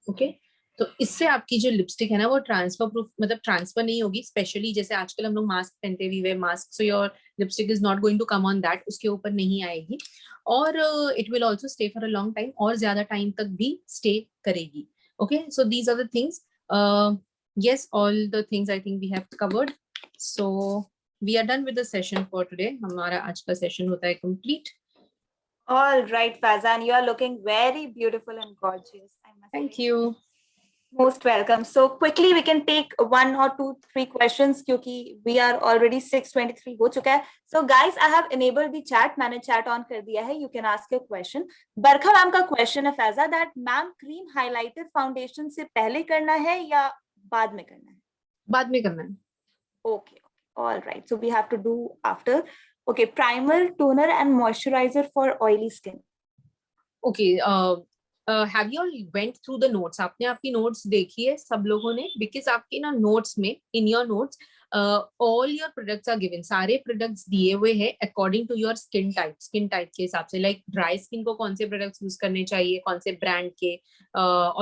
[SPEAKER 2] Okay, तो इससे आपकी जो lipstick है ना वो transfer proof, मतलब ट्रांसफर नहीं होगी. स्पेशली जैसे आजकल हम लोग मास्क पहनते, we wear mask, so your lipstick is not going to come on that, उसके ऊपर नहीं आएगी. और it will also stay for a long time, और ज्यादा टाइम तक भी स्टे करेगी. Okay, so these are the things. yes, all the things I think we have covered. So we are done with the session for today. हमारा आज का session होता है complete.
[SPEAKER 1] All right, Faizan, you are looking very beautiful and gorgeous. I must
[SPEAKER 2] Thank
[SPEAKER 1] say.
[SPEAKER 2] you.
[SPEAKER 1] Most welcome. So quickly we can take 1 or 2, 3 questions क्योंकि we are already 6:23 हो चुका है. So guys, I have enabled the chat. मैंने chat on कर दिया है. You can ask your question. Barkha ma'am का question है Faiza, that ma'am cream highlighter foundation से पहले करना है या बाद में करना है? बाद में करना है. Okay. All right. So we have to do after. Okay, primer, toner and moisturizer for oily skin. Okay, have you all went through the notes? आपने आपकी notes देखी है सब लोगों ने? Because आपके ना notes में, in your notes, all your products are given. सारे products दिए हुए हैं according to your skin type के हिसाब से. Like dry skin को कौन से products use करने चाहिए, कौन से brand के,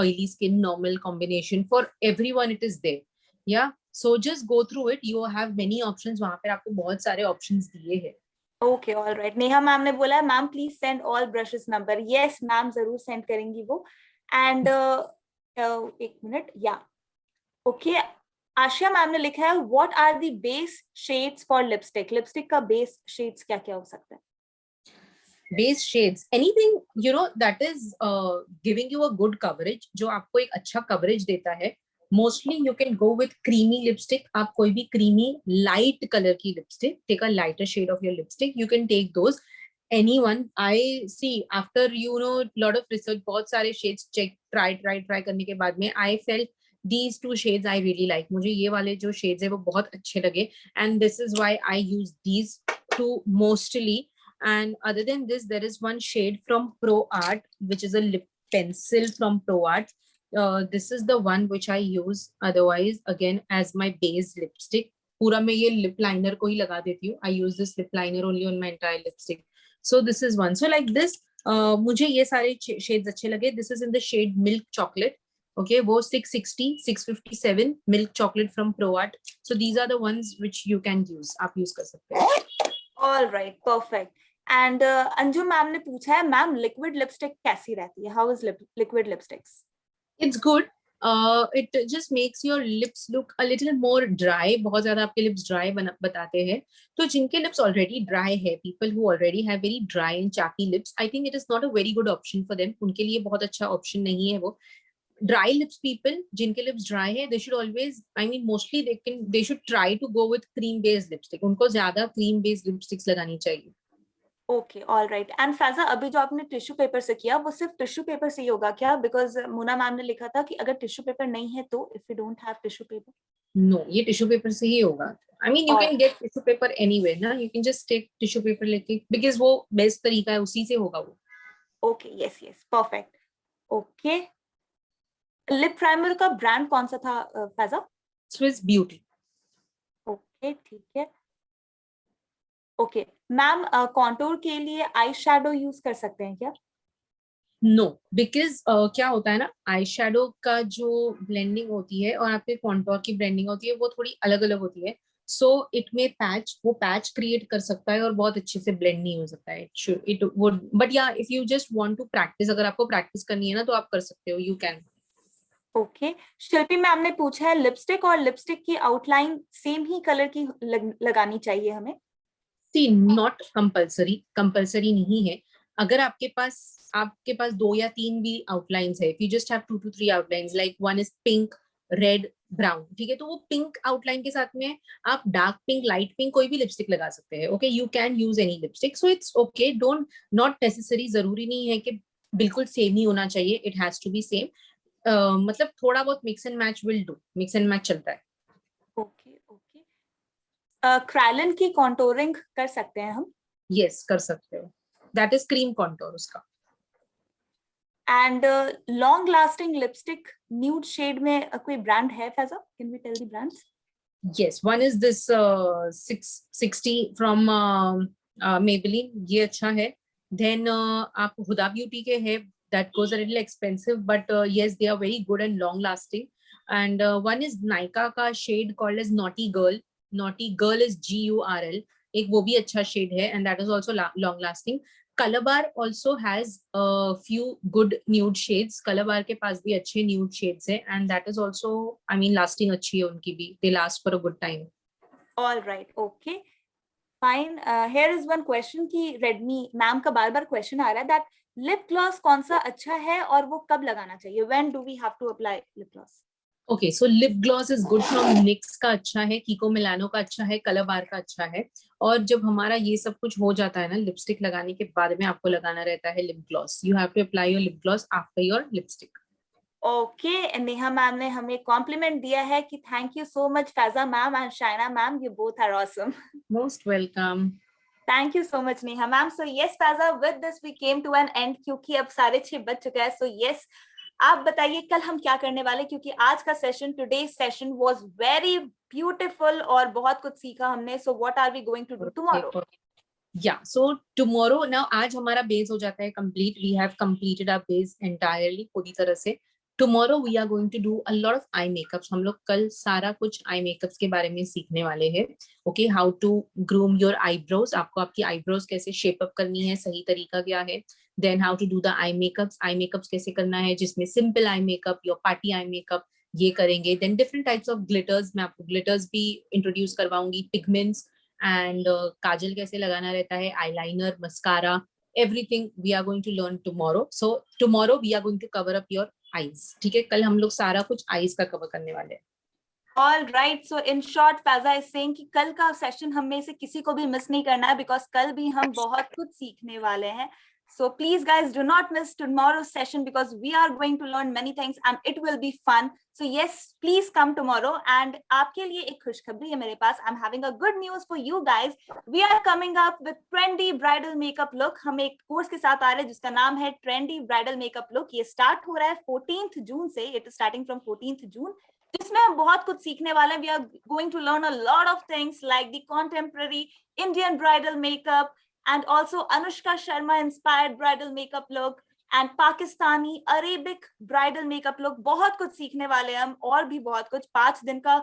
[SPEAKER 1] oily skin, normal combination, for everyone it is there. Yeah, so just go through it. You have many options. वहाँ पर आपको बहुत सारे options दिए हैं. Okay, all right. Neha ma'am ने बोला है ma'am please send all brushes number. Yes ma'am, जरूर सेंड करेंगी वो. एंड एक मिनट, या ओके, आशिया मैम ने लिखा है what are the base shades for lipstick. Lipstick का बेस शेड्स क्या क्या हो सकता है?
[SPEAKER 2] Base shades, anything you know that is giving you a good coverage, जो आपको एक अच्छा कवरेज देता है. Mostly you can go with creamy lipstick. आप कोई भी क्रीमी लाइट कलर की lipstick, take a lighter shade of your lipstick, you can take those. anyone I see after you know lot of research, बहुत सारे shades check try करने के बाद में I felt these two shades I really like. मुझे ये वाले जो shades है वो बहुत अच्छे लगे, and this is why I use these two mostly. And other than this, there is one shade from Pro Art, which is a lip pencil from Pro Art. This is the one which I use otherwise again as my base lipstick. पूरा मैं ये lip liner को ही लगा देती हूँ. I use this lip liner only on my entire lipstick. So this is one. So like this, मुझे ये सारे shades अच्छे लगे. This is in the shade Milk Chocolate. Okay, वो 660, 657 Milk Chocolate from Pro Art. So these are the ones which you can use. आप use कर सकते हैं.
[SPEAKER 1] All right, perfect. And Anjum ma'am ने पूछा है, मैम liquid lipstick कैसी रहती है? How is liquid lipsticks?
[SPEAKER 2] It's good. It just makes your lips look a little more dry. बहुत ज्यादा आपके lips dry बताते हैं. तो जिनके lips already dry है, people who already have very dry and chappy lips, I think it is not a very good option for them. उनके लिए बहुत अच्छा option नहीं है वो. Dry lips people, जिनके lips dry है, they should always, I mean mostly they should try to go with cream based lipstick. उनको ज्यादा cream based lipsticks लगानी चाहिए.
[SPEAKER 1] Okay, all right. And Faiza, अभी जो आपने टिश्यू पेपर से किया वो सिर्फ टिश्यू पेपर से ही होगा क्या? बिकॉज मुना मैम ने लिखा था कि अगर टिश्यू पेपर नहीं है तो if you don't have tissue paper.
[SPEAKER 2] No, ये टिश्यू पेपर से ही होगा. I mean you can get tissue paper anywhere ना, you can just take tissue paper लेके, because वो बेस्ट तरीका है, उसी से होगा वो.
[SPEAKER 1] Okay, yes yes, perfect. Okay, lip primer का ब्रांड कौन सा था फैजा?
[SPEAKER 2] Swiss beauty.
[SPEAKER 1] ओके, ठीक है. ओके मैम, कॉन्टूर के लिए आई शैडो यूज कर सकते हैं क्या?
[SPEAKER 2] नो, बिकॉज क्या होता है ना, आई शेडो का जो ब्लेंडिंग होती है और आपके कॉन्टोर की ब्लेंडिंग होती है वो थोड़ी अलग अलग होती है. सो इट में पैच, वो पैच क्रिएट कर सकता है और बहुत अच्छे से ब्लेंड नहीं हो सकता है. इट वुड, बट या if you just want to practice, अगर आपको प्रैक्टिस करनी है ना तो आप कर सकते हो, you can.
[SPEAKER 1] Okay, Shilpi ma'am ने पूछा है, लिपस्टिक और लिपस्टिक की आउटलाइन सेम ही कलर की लगानी चाहिए हमें?
[SPEAKER 2] सी, नॉट कंपल्सरी नहीं है. अगर आपके पास 2 या 3 भी आउटलाइंस है, if you just have 2 to 3 outlines, like one is pink, red, brown, ठीक है, तो वो पिंक आउटलाइन के साथ में आप डार्क पिंक, लाइट पिंक कोई भी लिपस्टिक लगा सकते हैं. Okay, you can use any lipstick, so it's okay. Don't, not necessary, जरूरी नहीं है कि बिल्कुल सेम ही होना चाहिए. It has to be same. मतलब थोड़ा बहुत mix and match will do. Mix and match चलता है.
[SPEAKER 1] Okay okay. क्रैलन की कॉन्टोरिंग कर सकते हैं हम?
[SPEAKER 2] यस, कर सकते हो. दैट इज क्रीम कॉन्टोर उसका.
[SPEAKER 1] And long lasting lipstick nude shade में कोई ब्रांड है Faiza? Can we tell the brands?
[SPEAKER 2] Yes, one is this 660 from Maybelline, ये अच्छा है. Then आप हुदा ब्यूटी के है, that goes a little expensive, but yes, they are very good and long lasting. And one is Nykaa का shade called as Naughty Girl. Naughty Girl is GURL. एक वो भी अच्छा shade है, and that is also long lasting. Color Bar also has a few good nude shades. Color Bar के पास भी अच्छे nude shades है, and that is also, I mean, lasting अच्छी है उनकी भी. They last for a good time.
[SPEAKER 1] All right, okay, fine. Here is one question कि Redmi ma'am का बार बार question आ रहा है that lip gloss कौन सा अच्छा है और वो कब लगाना चाहिए? When do we have to apply lip gloss?
[SPEAKER 2] Okay, so lip gloss is good from NYX का अच्छा है, Kiko Milano का अच्छा है, Color Bar का अच्छा है. और जब हमारा ये सब कुछ हो जाता है ना, लिपस्टिक लगाने के बाद में आपको लगाना रहता है lip gloss. You have to apply your lip gloss after your lipstick.
[SPEAKER 1] Okay, Neha ma'am ने हमें कॉम्प्लीमेंट दिया है कि thank you so much Faiza ma'am and Shaina ma'am, you both are awesome.
[SPEAKER 2] Most welcome.
[SPEAKER 1] Thank you so much Neha ma'am. So yes Faiza, with this we came to an end, क्योंकि अब 6:30 बज चुका है. सो यस, आप बताइए कल हम क्या करने वाले, क्योंकि आज का session, today session was very beautiful और बहुत कुछ सीखा हमने. So what are we going to do tomorrow?
[SPEAKER 2] Yeah, so tomorrow, now आज हमारा बेस हो जाता है complete. We have completed our base entirely पूरी तरह से. Tomorrow we are going to do a lot of eye makeups. हम लोग कल सारा कुछ eye makeups के बारे में सीखने वाले हैं. Okay, how to groom your eyebrows. आपको आपकी eyebrows कैसे shape up करनी है, सही तरीका क्या है. Then how to do the eye makeups. Eye makeups कैसे करना है, जिसमें simple eye makeup, your party eye makeup, ये करेंगे. Then different types of glitters. मैं आपको glitters भी introduce करवाऊंगी. Pigments. एंड काजल कैसे लगाना रहता है, eyeliner, mascara, everything we are going to learn tomorrow. So tomorrow we are going to cover up your eyes. ठीक है, कल हम लोग सारा कुछ eyes का cover करने वाले हैं.
[SPEAKER 1] All right, so in short, Faiza is saying कि कल का सेशन हम में से किसी को भी मिस नहीं करना है, because कल भी हम बहुत कुछ सीखने वाले हैं. So please guys, do not miss tomorrow's session because we are going to learn many things and it will be fun. So yes, please come tomorrow. And आपके लिए एक खुशखबरी है मेरे पास. I'm having a good news for you guys. We are coming up with trendy bridal makeup look. हम एक course के साथ आ रहे हैं जिसका नाम है Trendy Bridal Makeup Look. ये स्टार्ट हो रहा है 14th जून से. It is starting from 14th June. जिसमें हम बहुत कुछ सीखने वाले हैं. We are going to learn a lot of things like the contemporary Indian bridal makeup and also Anushka Sharma inspired bridal makeup look and Pakistani Arabic bridal makeup look. बहुत कुछ सीखने वाले हैं हम, और भी बहुत कुछ. 5 दिन का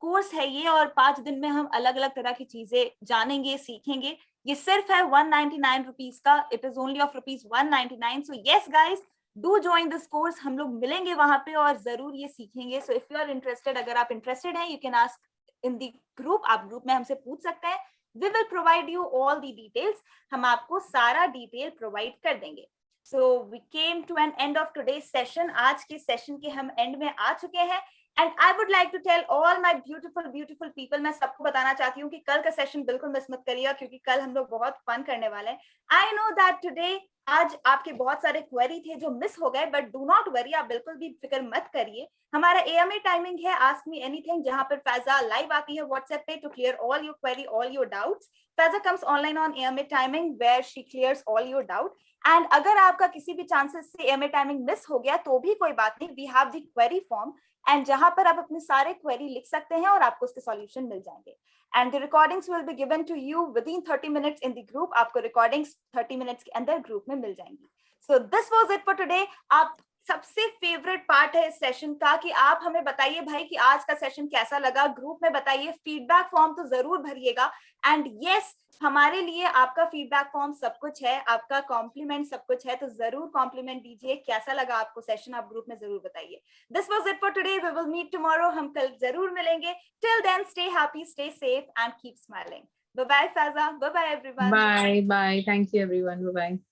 [SPEAKER 1] कोर्स है ये और 5 दिन में हम अलग अलग तरह की चीजें जानेंगे, सीखेंगे. ये सिर्फ है 199 रुपीज का. It is only of rupees 199. So yes guys, do join this course. हम लोग मिलेंगे वहां पे और जरूर ये सीखेंगे. So if you are interested, अगर आप इंटरेस्टेड हैं, you can ask in the group. आप ग्रुप में हमसे पूछ सकते हैं. We will provide you all the details. हम आपको सारा डिटेल प्रोवाइड कर देंगे. So we came to an end of today's session. आज के सेशन के हम एंड में आ चुके हैं. And I would like to tell all my beautiful people, मैं सबको बताना चाहती हूँ कि कल का सेशन बिल्कुल मिस मत करिए, क्योंकि कल हम लोग बहुत फन करने वाले हैं. I know that today, आज आपके बहुत सारे क्वेरी थे जो मिस हो गए, बट डू नॉट वरी, आप बिल्कुल भी फिक्र मत करिए. हमारा AMA टाइमिंग है आस्क मी एनीथिंग, जहां पर फैजा लाइव आती है व्हाट्सएप पे to clear all your query, all your doubts. Faiza comes online on AMA timing where she clears all your doubt. And अगर आपका किसी भी चांसेस से AMA टाइमिंग मिस हो गया तो भी कोई बात नहीं. We have the query form and जहां पर आप अपने सारे क्वेरी लिख सकते हैं और आपको उसके सॉल्यूशन मिल जाएंगे. And the recordings will be given to you within 30 minutes in the group. आपको रिकॉर्डिंग्स 30 मिनट्स के अंदर ग्रुप में मिल जाएंगी. So this was it for today. आप सबसे फेवरेट पार्ट है इस सेशन का कि आप हमें बताइए भाई कि आज का सेशन कैसा लगा. ग्रुप में बताइए, फीडबैक फॉर्म तो जरूर भरिएगा. एंड यस, हमारे लिए आपका फीडबैक फॉर्म सब कुछ है, आपका कॉम्प्लीमेंट सब कुछ है, तो जरूर कॉम्प्लीमेंट दीजिए. कैसा लगा आपको सेशन, आप ग्रुप में जरूर बताइए. This was it for today. We will meet tomorrow. हम कल जरूर मिलेंगे. Till then, stay happy, stay safe and keep smiling. Bye bye Faiza. Bye bye everyone.
[SPEAKER 2] Bye bye. Thank you everyone. Bye bye.